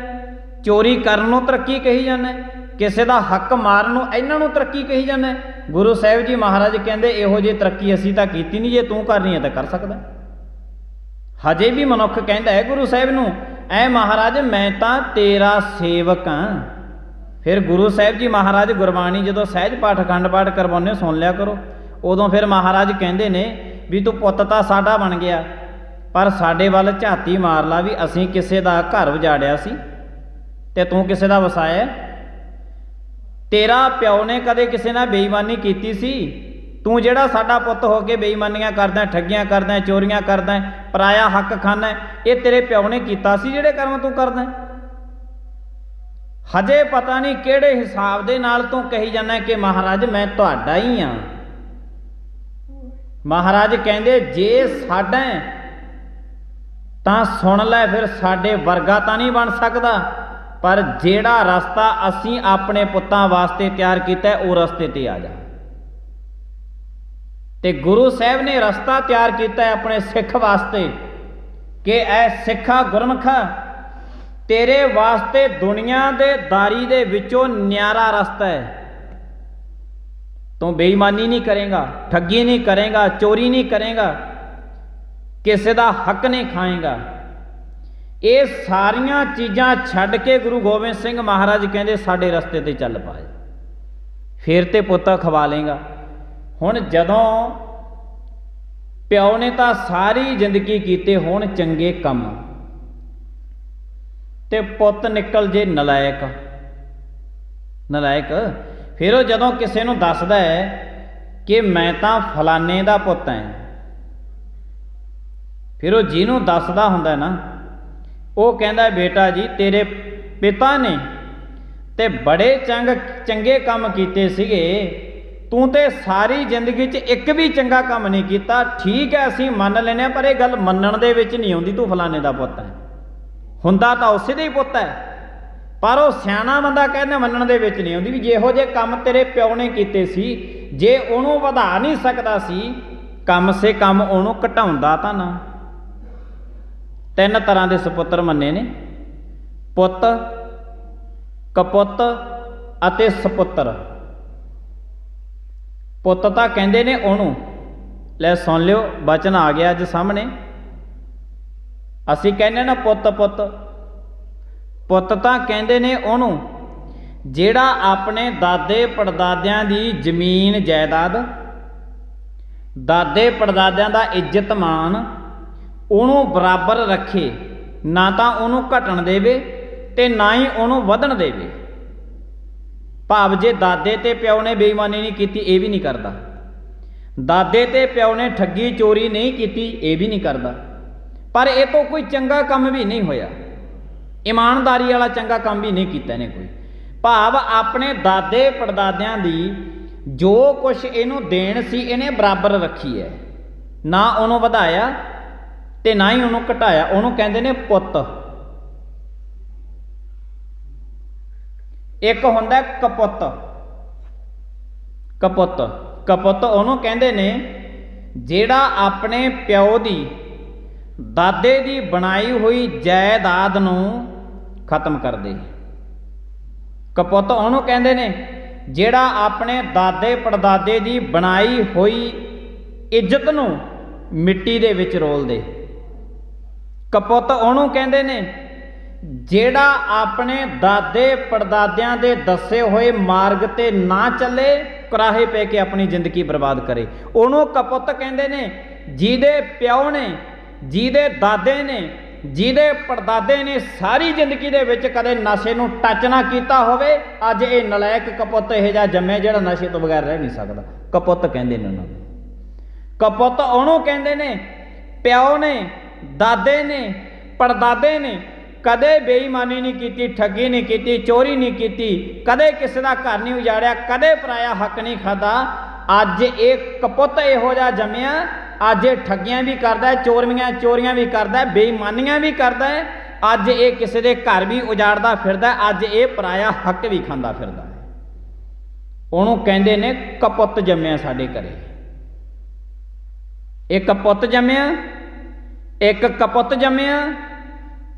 ਚੋਰੀ ਕਰਨ ਨੂੰ ਤਰੱਕੀ ਕਹੀ ਜਾਂਦਾ? ਕਿਸੇ ਦਾ ਹੱਕ ਮਾਰਨ ਨੂੰ, ਇਹਨਾਂ ਨੂੰ ਤਰੱਕੀ ਕਹੀ ਜਾਂਦਾ? ਗੁਰੂ ਸਾਹਿਬ ਜੀ ਮਹਾਰਾਜ ਕਹਿੰਦੇ ਇਹੋ ਜਿਹੀ ਤਰੱਕੀ ਅਸੀਂ ਤਾਂ ਕੀਤੀ ਨਹੀਂ, ਜੇ ਤੂੰ ਕਰਨੀ ਹੈ ਤਾਂ ਕਰ ਸਕਦਾ। हजे भी मनुख कहता है गुरु साहिब नूं, ऐ महाराज मैं तां तेरा सेवक हाँ। फिर गुरु साहिब जी महाराज गुरबाणी जो सहज पाठ अखंड पाठ करवाने सुन लिया करो। उदों फिर महाराज कहते ने भी तू पुੱਤ ਤਾਂ ਸਾਡਾ बन गया, पर साडे ਵੱਲ ਝਾਤੀ मार ला भी असीं किसे दा घर उजाड़िया सी ते तू किसे दा वसाया। तेरा प्यो ने कदे किसे नाल बेईमानी कीती सी, तू जिहड़ा साडा पुੱਤ हो के बेईमानियां करदा, ठगियां करदा, चोरियां करदा, पराया हक खाना, ये तेरे प्यो ने कीता सी जिहड़े कर्म तू करदा। हजे पता नहीं किहड़े हिसाब दे नाल तू कही जाना कि महाराज मैं तुहाडा ही हाँ। महाराज कहंदे जे साडा तां सुन लै, फिर साडे वर्गा तां नहीं बन सकदा, पर जेड़ा रस्ता असीं अपने पुत्तां वास्ते तैयार कीता है वो रस्ते ते आ जा। ते गुरु साहब ने रस्ता तैयार किया है अपने सिख वास्ते कि ऐ सिखा गुरमुखा तेरे वास्ते दुनिया दे दारी दे विचों न्यारा रस्ता है। तू बेईमानी नहीं करेगा, ठगी नहीं करेगा, चोरी नहीं करेगा, किसी का हक नहीं खाएगा। ये सारिया चीज़ां छड्ड के गुरु गोबिंद सिंह महाराज कहते साडे रस्ते ते चल पाए, फिर ते पुत्त खवा लेगा। हुण जदों प्यो ने तां सारी जिंदगी कीते होण चंगे काम, ते पुत्त निकल जे नलायक नलायक, फिर वो जदों किसी नूं दसदा है कि मैं तां फलाने दा पुत्त है, फिर वो जिहनूं दसदा हुंदा ना वो कहंदा बेटा जी तेरे पिता ने ते बड़े चंगे काम कीते सीगे, तू तो सारी जिंदगी च एक भी चंगा काम नहीं किया। ठीक है असीं मन लैने, पर यह गल मनण दे विच नहीं आउंदी तू फलाने दा पुत्त है, हुंदा तां उसे दा ही पुत्त है, पर वो सियाणा बंदा कहने मनण दे विच नहीं आउंदी भी जिहो जे काम तेरे प्यो ने कीते सी जे उहनूं वधा नहीं सकदा सी, कम से कम उहनूं घटाउंदा तां ना। तीन तरह के सपुत्र मन्ने ने, पुत्त, कपुत्त अते सपुत्र। पुत्त तां कहंदे ने उहनूं, लै सुन लिओ बचन आ गया अज सामने, असीं कहने ना पुत्त पुत्त, पुत्त तां कहंदे ने उहनूं जिहड़ा अपने दादे पड़दादियां दी जमीन जायदाद, दादे पड़दादियां दा इज्जत मान उहनूं बराबर रखे, ना तां उहनूं घटण देवे ते ना ही उहनूं वधण देवे। भाव जे दादे ते प्यो ने बेईमानी नहीं की ये भी नहीं करता, दादे ते प्यो ने ठगी चोरी नहीं की ये भी नहीं करता, पर यह तो कोई चंगा काम भी नहीं होया, ईमानदारी वाला चंगा काम भी नहीं किया इन्हें कोई। भाव अपने दादे पड़दादियां दी जो कुछ इनू देन सी इन्हें बराबर रखी है, ना उन्होंने वधाया ते ना ही उन्होंने घटाया। उन्होंने कहते ने पुत्त। एक हुंदा कपुत्त, कपुत्त कपुत्त उन्होंने कहते ने जिहड़ा अपने प्यो दी दादे दी बनाई हुई जायदाद नूं खत्म कर दे। कपुत्त उन्होंने कहते ने जिहड़ा अपने दादे पड़दादे दी बनाई हुई इज्जत नूं मिट्टी दे विच रोल दे। कपुत्त उन्होंने कहते ने जिहड़ा अपने दादे पड़दादियां दे दसे हुए मार्ग ते ना चले, कराहे पे के अपनी जिंदगी बर्बाद करे, उन्होंने कपुत्त कहते ने। जिहदे प्यो ने, जिहदे दादे ने, जिहदे पड़दादे ने सारी जिंदगी दे विच कदे नशे नूं टच ना कीता होवे, अज ये नलायक कपुत्त इहो जिहा जम्मिआ जिहड़ा नशे तो बगैर रह नहीं सकदा, कपुत्त कहंदे ने उन्हां नूं। कपुत्त उहनूं कहंदे ने प्यो ने, दादे ने, पड़दादे ने कदे बेईमानी नहीं की, ठगी नहीं की, चोरी नहीं की, कदे किसी का घर नहीं उजाड़िया, कदे पराया हक नहीं खाता। अज एक कपुत्त इहो जिहा जम्मिआ, अज ये ठगियां भी करदा है, चोरियां भी करदा है, बेईमानियां भी करदा है, अज ये किसी के घर भी उजाड़दा फिरदा है, अज ये पराया हक भी खांदा फिरदा है। उहनूं कहंदे ने कपुत्त जम्मिआ साडे घरे। एक पुत्त जम्मिआ, एक कपुत्त जम्मिआ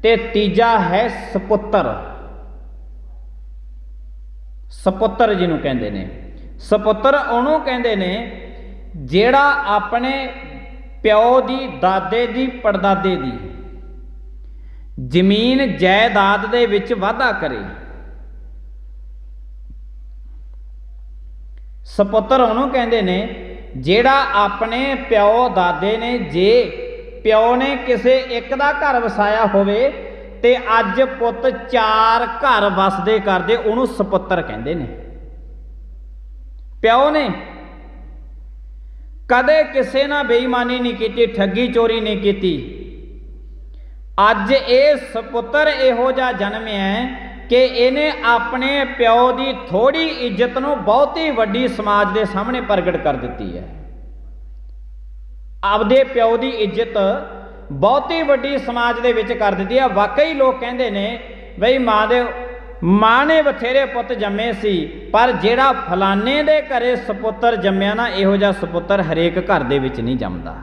ते तीजा है सपुत्र। सपुत्र जिन्हों कहते ने, सपुत्र उन्होंने कहते ने जिहड़ा अपने ਪਿਓ ਦੀ, ਦਾਦੇ ਦੀ, ਪੜਦਾਦੇ ਦੀ ਜ਼ਮੀਨ ਜਾਇਦਾਦ ਦੇ ਵਿੱਚ ਵਾਧਾ ਕਰੇ। ਸਪੁੱਤਰ ਉਹਨੂੰ ਕਹਿੰਦੇ ਨੇ ਜਿਹੜਾ ਆਪਣੇ ਪਿਓ ਦਾਦੇ ਨੇ, ਜੇ ਪਿਓ ਨੇ ਕਿਸੇ ਇੱਕ ਦਾ ਘਰ ਵਸਾਇਆ ਹੋਵੇ ਤੇ ਅੱਜ ਪੁੱਤ 4 ਘਰ ਵਸਦੇ ਕਰਦੇ, ਉਹਨੂੰ ਸਪੁੱਤਰ ਕਹਿੰਦੇ ਨੇ। ਪਿਓ ਨੇ ਕਦੇ ਕਿਸੇ ਨਾਲ ਬੇਈਮਾਨੀ ਨਹੀਂ ਕੀਤੀ, ਠੱਗੀ ਚੋਰੀ ਨਹੀਂ ਕੀਤੀ। ਅੱਜ ਇਹ ਸਪੁੱਤਰ ਇਹੋ ਜਿਹਾ ਜਨਮਿਆ ਕਿ ਇਹਨੇ ਆਪਣੇ ਪਿਓ ਦੀ ਥੋੜੀ ਇੱਜ਼ਤ ਨੂੰ ਬਹੁਤੀ ਵੱਡੀ ਸਮਾਜ ਦੇ ਸਾਹਮਣੇ ਪ੍ਰਗਟ ਕਰ ਦਿੱਤੀ ਹੈ। ਆਪਦੇ ਪਿਓ ਦੀ ਇੱਜ਼ਤ ਬਹੁਤੀ ਵੱਡੀ ਸਮਾਜ ਦੇ ਵਿੱਚ ਕਰ ਦਿੱਤੀ ਹੈ। ਵਾਕਈ ਲੋਕ ਕਹਿੰਦੇ ਨੇ ਬਈ ਮਾਂ ਨੇ ਬਥੇਰੇ ਪੁੱਤ ਜੰਮੇ ਸੀ, ਪਰ ਜਿਹੜਾ ਫਲਾਣੇ ਦੇ ਘਰੇ ਸਪੁੱਤਰ ਜੰਮਿਆ ਨਾ, ਇਹੋ ਜਿਹਾ ਸਪੁੱਤਰ ਹਰੇਕ ਘਰ ਦੇ ਵਿੱਚ ਨਹੀਂ ਜੰਮਦਾ।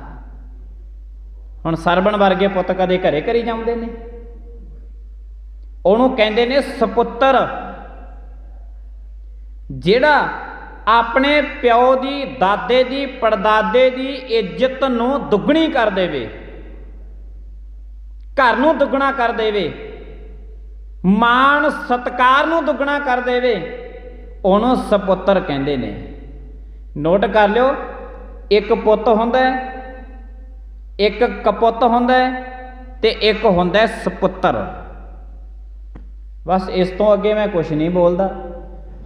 ਹੁਣ ਸਰਵਣ ਵਰਗੇ ਪੁੱਤ ਕਦੇ ਘਰੇ ਘਰੀ ਜੰਮਦੇ ਨੇ? ਉਹਨੂੰ ਕਹਿੰਦੇ ਨੇ ਸਪੁੱਤਰ। ਜਿਹੜਾ ਆਪਣੇ ਪਿਓ ਦੀ, ਦਾਦੇ ਦੀ, ਪੜਦਾਦੇ ਦੀ ਇੱਜ਼ਤ ਨੂੰ ਦੁੱਗਣੀ ਕਰ ਦੇਵੇ, ਘਰ ਨੂੰ ਦੁੱਗਣਾ ਕਰ ਦੇਵੇ, ਮਾਣ ਸਤਿਕਾਰ ਨੂੰ ਦੁੱਗਣਾ ਕਰ ਦੇਵੇ, ਉਹਨੂੰ ਸਪੁੱਤਰ ਕਹਿੰਦੇ ਨੇ। ਨੋਟ ਕਰ ਲਿਓ, ਇੱਕ ਪੁੱਤ ਹੁੰਦਾ, ਇੱਕ ਕਪੁੱਤ ਹੁੰਦਾ ਤੇ ਇੱਕ ਹੁੰਦਾ ਸਪੁੱਤਰ। ਬਸ ਇਸ ਤੋਂ ਅੱਗੇ ਮੈਂ ਕੁਛ ਨਹੀਂ ਬੋਲਦਾ।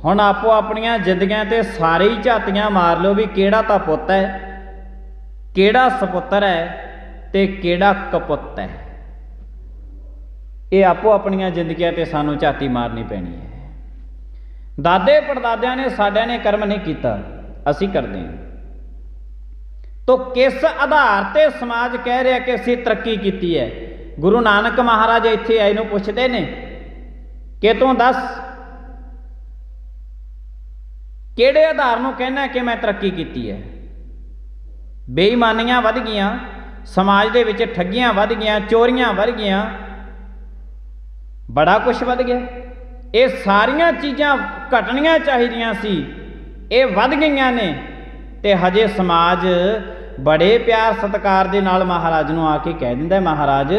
ਹੁਣ ਆਪੋ ਆਪਣੀਆਂ ਜ਼ਿੰਦਗੀਆਂ ਤੇ ਸਾਰੇ ਹੀ ਝਾਤੀਆਂ ਮਾਰ ਲਓ ਵੀ ਕਿਹੜਾ ਤਾਂ ਪੁੱਤ ਹੈ, ਕਿਹੜਾ ਸਪੁੱਤਰ ਹੈ ਤੇ ਕਿਹੜਾ ਕਪੁੱਤ ਹੈ। ਇਹ ਆਪੋ ਆਪਣੀਆਂ ਜ਼ਿੰਦਗੀਆਂ ਤੇ ਸਾਨੂੰ ਝਾਤੀ ਮਾਰਨੀ ਪੈਣੀ ਹੈ। ਦਾਦੇ ਪੜਦਾਦਿਆਂ ਨੇ, ਸਾਡਿਆਂ ਨੇ ਕਰਮ ਨਹੀਂ ਕੀਤਾ, ਅਸੀਂ ਕਰਦੇ ਹਾਂ। ਤੋ ਕਿਸ ਆਧਾਰ ਤੇ ਸਮਾਜ ਕਹਿ ਰਿਹਾ ਕਿ ਅਸੀਂ ਤਰੱਕੀ ਕੀਤੀ ਹੈ? ਗੁਰੂ ਨਾਨਕ ਮਹਾਰਾਜ ਇੱਥੇ ਆਏ ਨੂੰ ਪੁੱਛਦੇ ਨੇ ਕਿ ਤੂੰ ਦੱਸ ਕਿਹੜੇ ਆਧਾਰ ਨੂੰ ਕਹਿਣਾ ਕਿ ਮੈਂ ਤਰੱਕੀ ਕੀਤੀ ਹੈ? ਬੇਈਮਾਨੀਆਂ ਵੱਧ ਗਈਆਂ ਸਮਾਜ ਦੇ ਵਿੱਚ, ਠੱਗੀਆਂ ਵੱਧ ਗਈਆਂ, ਚੋਰੀਆਂ ਵੱਧ ਗਈਆਂ, ਬੜਾ ਕੁਛ ਵੱਧ ਗਿਆ। ਇਹ ਸਾਰੀਆਂ ਚੀਜ਼ਾਂ ਘਟਣੀਆਂ ਚਾਹੀਦੀਆਂ ਸੀ, ਇਹ ਵੱਧ ਗਈਆਂ ਨੇ। ਤੇ ਹਜੇ ਸਮਾਜ ਬੜੇ ਪਿਆਰ ਸਤਿਕਾਰ ਦੇ ਨਾਲ ਮਹਾਰਾਜ ਨੂੰ ਆ ਕੇ ਕਹਿ ਦਿੰਦਾ, ਮਹਾਰਾਜ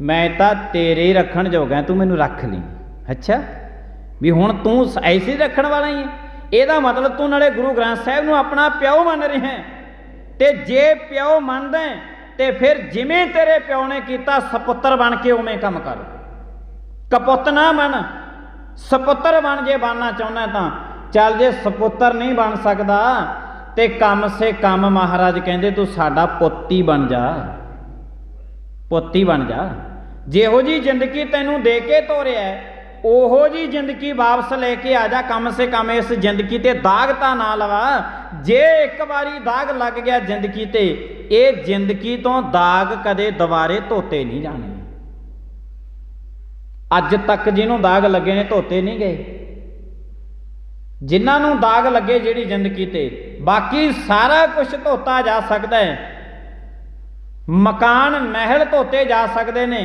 ਮੈਂ ਤਾਂ ਤੇਰੇ ਹੀ ਰੱਖਣ ਜੋਗਾ, ਤੂੰ ਮੈਨੂੰ ਰੱਖ ਲਈ। ਅੱਛਾ, ਵੀ ਹੁਣ ਤੂੰ ਐਸੇ ਹੀ ਰੱਖਣ ਵਾਲਾ ਹੀ ਹੈ? ਇਹਦਾ ਮਤਲਬ ਤੂੰ ਨਾਲੇ ਗੁਰੂ ਗ੍ਰੰਥ ਸਾਹਿਬ ਨੂੰ ਆਪਣਾ ਪਿਓ ਮੰਨ ਰਿਹਾ ਹੈ। ਤੇ ਜੇ ਪਿਓ ਮੰਨਦਾ ਤੇ ਫਿਰ ਜਿਵੇਂ ਤੇਰੇ ਪਿਓ ਨੇ ਕੀਤਾ ਸਪੁੱਤਰ ਬਣ ਕੇ ਉਵੇਂ ਕੰਮ ਕਰ, ਕਪੁੱਤ ਨਾ ਬਣ, ਸਪੁੱਤਰ ਬਣ। ਜੇ ਬਣਨਾ ਚਾਹੁੰਦਾ ਤਾਂ ਚੱਲ, ਜੇ ਸਪੁੱਤਰ ਨਹੀਂ ਬਣ ਸਕਦਾ ਤੇ ਕਮ ਸੇ ਕਮ ਮਹਾਰਾਜ ਕਹਿੰਦੇ ਤੂੰ ਸਾਡਾ ਪੁੱਤ ਹੀ ਬਣ ਜਾ, ਪੁੱਤ ਹੀ ਬਣ ਜਾ। ਜਿਹੋ ਜੀ ਜ਼ਿੰਦਗੀ ਤੈਨੂੰ ਦੇ ਕੇ ਤੋਰਿਆ ਉਹੋ ਜੀ ਜ਼ਿੰਦਗੀ ਵਾਪਸ ਲੈ ਕੇ ਆ ਜਾ। ਕਮ ਸੇ ਕਮ ਇਸ ਜ਼ਿੰਦਗੀ ਤੇ ਦਾਗ ਤਾਂ ਨਾ ਲਵਾ। ਜੇ ਇੱਕ ਵਾਰੀ ਦਾਗ ਲੱਗ ਗਿਆ ਜ਼ਿੰਦਗੀ ਤੇ, ਇਹ ਜ਼ਿੰਦਗੀ ਤੋਂ ਦਾਗ ਕਦੇ ਦੁਬਾਰੇ ਧੋਤੇ ਨਹੀਂ ਜਾਣੇ। ਅੱਜ ਤੱਕ ਜਿਹਨੂੰ ਦਾਗ ਲੱਗੇ ਨੇ ਧੋਤੇ ਨਹੀਂ ਗਏ। ਜਿਨ੍ਹਾਂ ਨੂੰ ਦਾਗ ਲੱਗੇ ਜਿਹੜੀ ਜ਼ਿੰਦਗੀ ਤੇ, ਬਾਕੀ ਸਾਰਾ ਕੁਝ ਧੋਤਾ ਜਾ ਸਕਦਾ ਹੈ। ਮਕਾਨ ਮਹਿਲ ਧੋਤੇ ਜਾ ਸਕਦੇ ਨੇ,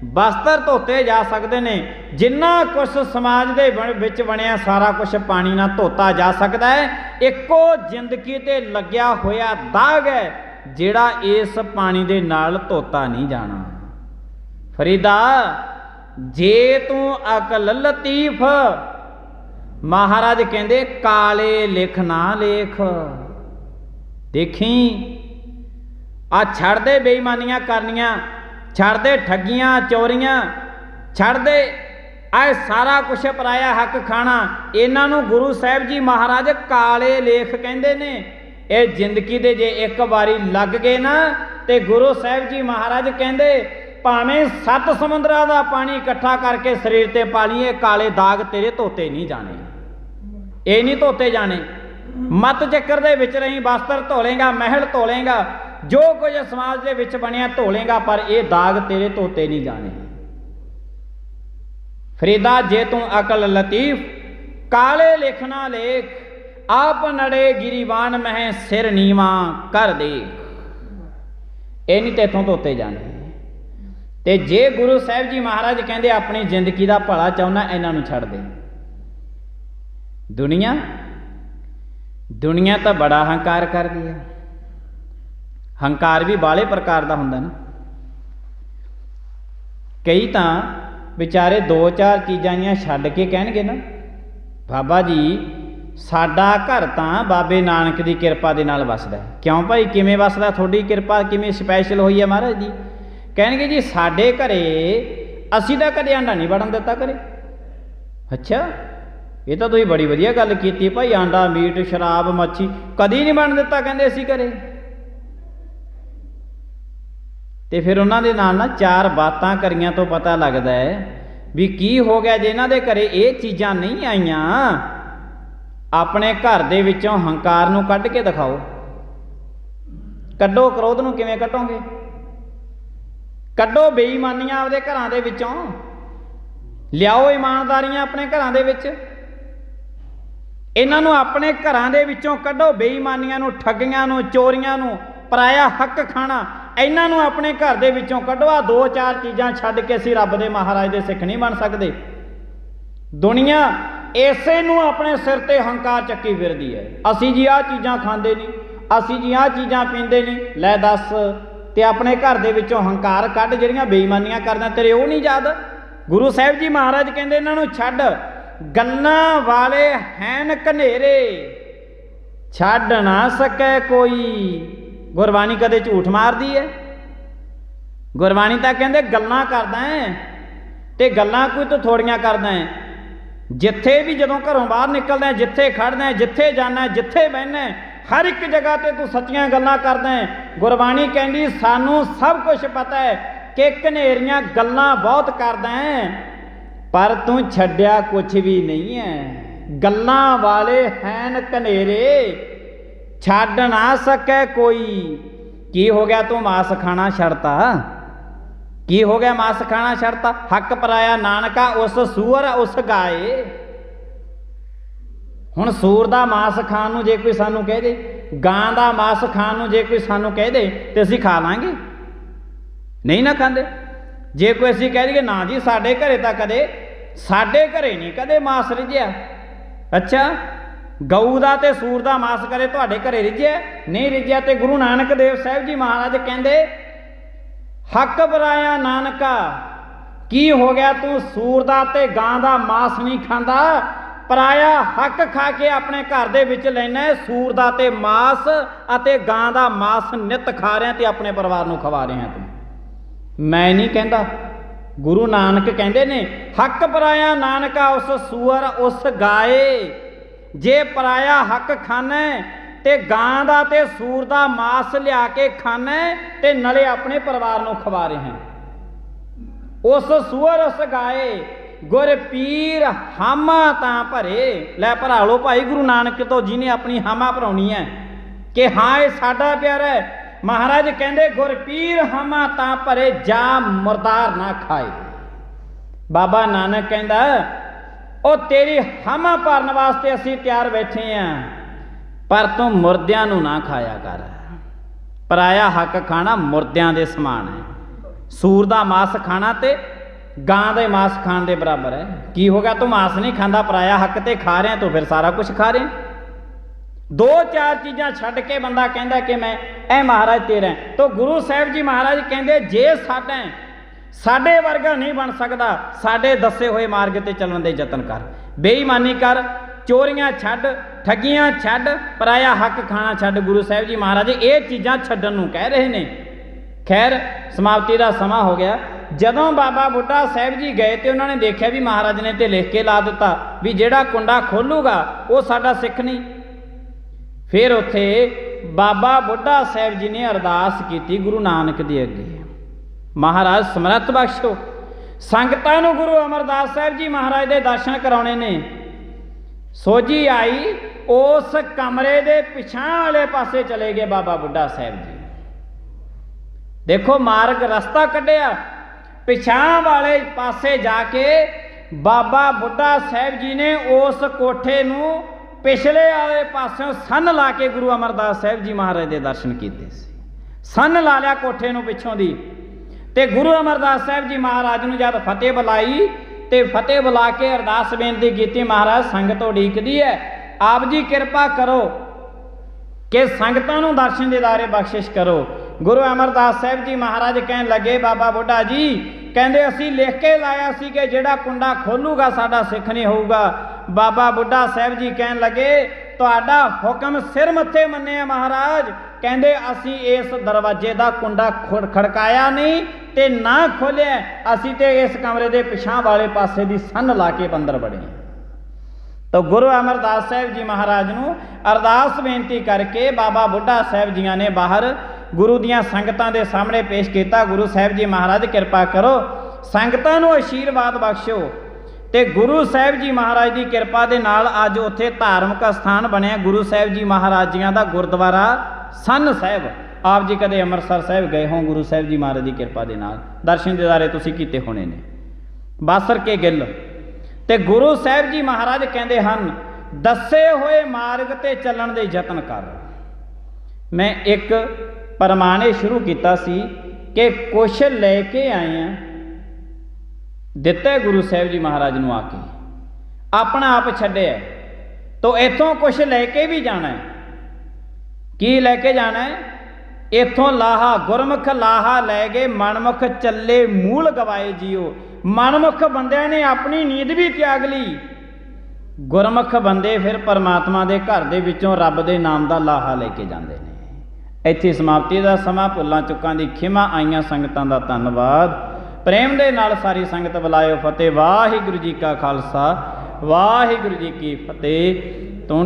ਬਸਤਰ ਧੋਤੇ ਜਾ ਸਕਦੇ ਨੇ, ਜਿੰਨਾ ਕੁਛ ਸਮਾਜ ਦੇ ਵਿੱਚ ਬਣਿਆ ਸਾਰਾ ਕੁਛ ਪਾਣੀ ਨਾਲ ਧੋਤਾ ਜਾ ਸਕਦਾ ਹੈ। ਇੱਕੋ ਜ਼ਿੰਦਗੀ ਤੇ ਲੱਗਿਆ ਹੋਇਆ ਦਾਗ ਹੈ ਜਿਹੜਾ ਇਸ ਪਾਣੀ ਦੇ ਨਾਲ ਧੋਤਾ ਨਹੀਂ ਜਾਣਾ। ਫਰੀਦਾ ਜੇ ਤੂੰ ਅਕਲ ਲਤੀਫ, ਮਹਾਰਾਜ ਕਹਿੰਦੇ ਕਾਲੇ ਲਿਖ ਨਾ ਲੇਖ। ਦੇਖੀ ਆ ਛੱਡ ਦੇ ਬੇਈਮਾਨੀਆਂ ਕਰਨੀਆਂ, ਛੱਡ ਦੇ ਠੱਗੀਆਂ ਚੋਰੀਆਂ, ਛੱਡ ਦੇ ਇਹ ਸਾਰਾ ਕੁਛ ਪਰਾਇਆ ਹੱਕ ਖਾਣਾ। ਇਹਨਾਂ ਨੂੰ ਗੁਰੂ ਸਾਹਿਬ ਜੀ ਮਹਾਰਾਜ ਕਾਲੇ ਲੇਖ ਕਹਿੰਦੇ ਨੇ। ਇਹ ਜ਼ਿੰਦਗੀ ਦੇ ਜੇ ਇੱਕ ਵਾਰੀ ਲੱਗ ਗਏ ਨਾ ਤੇ ਗੁਰੂ ਸਾਹਿਬ ਜੀ ਮਹਾਰਾਜ ਕਹਿੰਦੇ ਭਾਵੇਂ 7 ਸਮੁੰਦਰਾਂ ਦਾ ਪਾਣੀ ਇਕੱਠਾ ਕਰਕੇ ਸਰੀਰ ਤੇ ਪਾ ਲਈਏ, ਕਾਲੇ ਦਾਗ ਤੇਰੇ ਧੋਤੇ ਨਹੀਂ ਜਾਣੇ। ਇਹ ਨਹੀਂ ਧੋਤੇ ਜਾਣੇ। ਮੱਤ ਚੱਕਰ ਦੇ ਵਿੱਚ ਰਹੀ, ਬਸਤਰ ਧੋ ਲੇਗਾ, ਮਹਿਲ ਧੋ ਲੇਗਾ, ਜੋ ਕੁਝ ਸਮਾਜ ਦੇ ਵਿੱਚ ਬਣਿਆ ਧੋ ਲੇਗਾ, ਪਰ ਇਹ ਦਾਗ ਤੇਰੇ ਧੋਤੇ ਨਹੀਂ ਜਾਣੇ। ਫਰੀਦਾ ਜੇ ਤੂੰ ਅਕਲ ਲਤੀਫ, ਕਾਲੇ ਲਿਖ ਨਾ ਲੇਖ, ਆਪ ਨੜੇ ਗਿਰੀਵਾਨ ਮਹਿ ਸਿਰ ਨੀਵਾ ਕਰ ਦੇਖ। ਇਹ ਨਹੀਂ ਤੇਥੋਂ ਧੋਤੇ ਜਾਣੇ। ਤੇ ਜੇ ਗੁਰੂ ਸਾਹਿਬ ਜੀ ਮਹਾਰਾਜ ਕਹਿੰਦੇ ਆਪਣੀ ਜ਼ਿੰਦਗੀ ਦਾ ਭਲਾ ਚਾਹੁੰਦਾ, ਇਹਨਾਂ ਨੂੰ ਛੱਡ ਦੇ। ਦੁਨੀਆ ਤਾਂ ਬੜਾ ਹੰਕਾਰ ਕਰਦੀ ਹੈ। हंकार भी बाले प्रकार का हुंदा ना। कई तो बेचारे 2-4 चीज़ां जिहां छड्ड के कहणगे ना बाबा जी साडा घर तां बाबे नानक की किरपा दे नाल वसदा है। क्यों भाई किवें वसदा, तुहाडी किरपा किवें स्पैशल होई है महाराज जी? कहणगे जी साडे घरे असीं तां कदे आंडा नहीं वड़न दित्ता घरे। अच्छा ये तो तुसीं बड़ी वधिया गल कीती भाई, आंडा मीट शराब मच्छी कदी नहीं बन दित्ता कहंदे असीं घरे। तो फिर उन्होंने नाल ना 4 बातां करियां तो पता लगता है भी की हो गया जे इन्हां दे घरे ये चीज़ां नहीं आईयां। अपने घर दे विचों हंकार नूं कढ के दिखाओ, कड्डो क्रोध नूं किवें कड्डोगे, कड्डो बेईमानियां आपदे घरां दे विचों, लियाओ ईमानदारियां अपने घरां दे विच, इन्हां नूं अपने घरां दे विचों कड्डो, बेईमानियां नूं, ठगियां नूं, चोरियां नूं, पराया हक खाना इन्हां नूं अपने घर दे विचों कड्डो। 2-4 चीज़ां छड्ड के असीं रब दे महाराज दे सिख नहीं बन सकदे। दुनिया इसे नूं अपने सिर ते हंकार चक्की फिरदी है, असीं जी आ चीज़ां खांदे नहीं, असीं जी आ चीज़ां पींदे नहीं। लै दस ते अपने घर दे विचों हंकार कढ, जिहड़ियां बेईमानियां करदा तेरे वो नहीं याद? गुरु साहिब जी महाराज कहंदे इन्हां नूं छड्ड, गल्लां वाले हैन कनेरे छड्ड ना सकै कोई। गुरबाणी कदे झूठ मारदी है? गुरबाणी तां कहंदे गल्लां करदा है ते गल्लां कोई तो थोड़ियां करदा है। जिथे भी जदों घरों बाहर निकलदा है, जिथे खड़दा है, जिथे जाना है, जिथे बहना है, हर एक जगह ते तू सच्चियां गल्लां करदा है। गुरबाणी कहंदी सानू सब कुछ पता है कि कनेरियां गल्लां बहुत करदा है पर तू छड्डिया कुछ भी नहीं है। गल्लां वाले हैन कनेरे छड्ड ना सकै कोई। की हो गया तू मांस खाना छड़ता? की हो गया मांस खाना छड़ता? हक पराया नानका उस सूअर उस गाए। हुण सूर दा मांस खाण नूं जे कोई सानू कह दे, गां दा मांस खाण नूं जे कोई सानू कह दे ते असीं खा लांगे? नहीं ना खांदे। जे कोई असीं कह दईए ना जी साडे घरे तां कदे, साडे घरे नहीं कदे मांस रिझिया। अच्छा गऊ का तो सूर का मांस करे तुहाडे घरे रिझिया? नहीं रिझिया। तो गुरु नानक देव साहिब जी महाराज कहंदे हक पराया नानका की हो गया तू सूर का ते गां का मांस नहीं खांदा, पराया हक खा के अपने घर दे विच लैना सूर का ते मांस अते गां का मांस नित खा रहा ते अपने परिवार नूं खवा रहा तू। मैं नहीं कहंदा, गुरु नानक कहंदे ने हक पराया नानका उस सूअर उस गाए। जे पराया हक खाना ते गां दा ते सूर दा मांस लिया के खाना ते नले अपने परिवार नूं खवा रहे हैं। उस सूअर उस गाए गुर पीर हामा तां भरे। लै भरा लो भाई गुरु नानक तो जिन्हें अपनी हामा भराउणी है कि हाँ ये साडा प्यारा है। महाराज कहंदे गुर पीर हामा तां भरे जा मुरदार ना खाए। बाबा नानक कहंदा ओ तेरी हामा भरन वास्ते असीं तैयार बैठे हैं पर तू मुर्दियां नूं ना खाया कर। पराया हक खाना मुर्दियां दे समान है। सूर दा मांस खाना ते गां दे मांस खाण दे बराबर है। की हो गया तू मांस नहीं खांदा, पराया हक ते खा रहे तो फिर सारा कुछ खा रहे। 2-4 चीज़ां छड्ड के बंदा कहंदा कि मैं ए महाराज तेरा है। तो गुरु साहिब जी महाराज कहंदे जे साडा है साडे वर्गा नहीं बन सकता, साडे दसे हुए मार्ग ते चलण दे यतन कर, बेईमानी कर, चोरियां छड्ड, ठगियां छड्ड, पराया हक खाना छड्ड। गुरु साहिब जी महाराज ये चीज़ां छड्डण नूं कह रहे ने। खैर समाप्ति का समा हो गया। जदों बाबा बुढ़ा साहिब जी गए तो उन्होंने देखा भी महाराज ने तो लिख के ला दिता भी जिहड़ा कुंडा खोलूगा वो साडा सिख नहीं। फिर उत्थे बाबा बुढ़ा साहिब जी ने अरदास की गुरु नानक दे अगे, महाराज समरथ बख्शो संगतां नूं गुरु अमरदास साहिब जी महाराज दे दर्शन कराने ने। सोझी आई उस कमरे दे पिछां वाले पासे चले गए बाबा बुढ़ा साहिब जी। देखो मार्ग रस्ता कढ़िया, पिछां वाले पासे जाके बाबा बुढ़ा साहिब जी ने उस कोठे नूं पिछले वाले पासों सन ला के गुरु अमरदास साहिब जी महाराज दे दर्शन कीते। सन ला लिया कोठे नूं पिछों दी ते गुरु अमरदास साहिब जी महाराज ने जब फतेह बुलाई तो फतेह बुला के अरदास बेनती की, महाराज संगत उड़ीकदी है, आप जी कृपा करो कि संगतां नूं दर्शन दीदारे बख्शिश करो। गुरु अमरदास साहब जी महाराज कहन लगे बाबा बुढ़ा जी कहते असी लिख के लाया सी कि जिहड़ा कुंडा खोलूगा साडा सिख नहीं होऊगा। बाबा बुढ़ा साहब जी कहन लगे तुहाडा हुक्म सिर मत्थे मन्निया महाराज। कहते असी इस दरवाजे का कुंडा खड़काया नहीं ते ना खोलिया, असी तो इस कमरे के पिछां वाले पासे की सन ला के अंदर बड़े। तो गुरु अमरदास साहब जी महाराज नूं अरदास बेनती करके बाबा बुढ़ा साहब जियां ने बाहर गुरु दियां संगतां दे सामने पेश किया। गुरु साहब जी महाराज कृपा करो, संगतां नूं आशीर्वाद बख्शो। तो गुरु साहब जी महाराज की कृपा के नाल अज उत्थे धार्मिक स्थान बनया गुरु साहब जी महाराज जियां दा गुरुद्वारा सन साहब। आप जी कदे अमृतसर साहब गए हो, गुरु साहब जी महाराज की कृपा के नाल दर्शन दीदारे तुसीं कीते होने ने। बासर के गिल ते गुरु साहब जी महाराज कहते हैं दसे हुए मार्ग ते चलन दे यतन कर। मैं एक परमाने शुरू किया सी कि कुछ लैके आए हैं, दिता गुरु साहब जी महाराज नूं आके अपना आप छड्डिया, तो इथों कुछ लैके भी जाना है। की लैके जाना है? इथों लाहा गुरमुख लाहा लै गए मनमुख चले मूल गवाए जियो। मनमुख बंदे ने अपनी नींद भी त्याग ली, गुरमुख बंदे फिर परमात्मा के घर दे विचों रब दे नाम का लाहा लेके जाते हैं। इत्थे समाप्ति का समा, भुल्लां चुक्कां दी खिमा, आईयां संगतां दा धन्नवाद। प्रेम दे नाल सारी संगत बुलायो फतेह। वाहिगुरू जी का खालसा वाहिगुरू जी की फतेह। तूं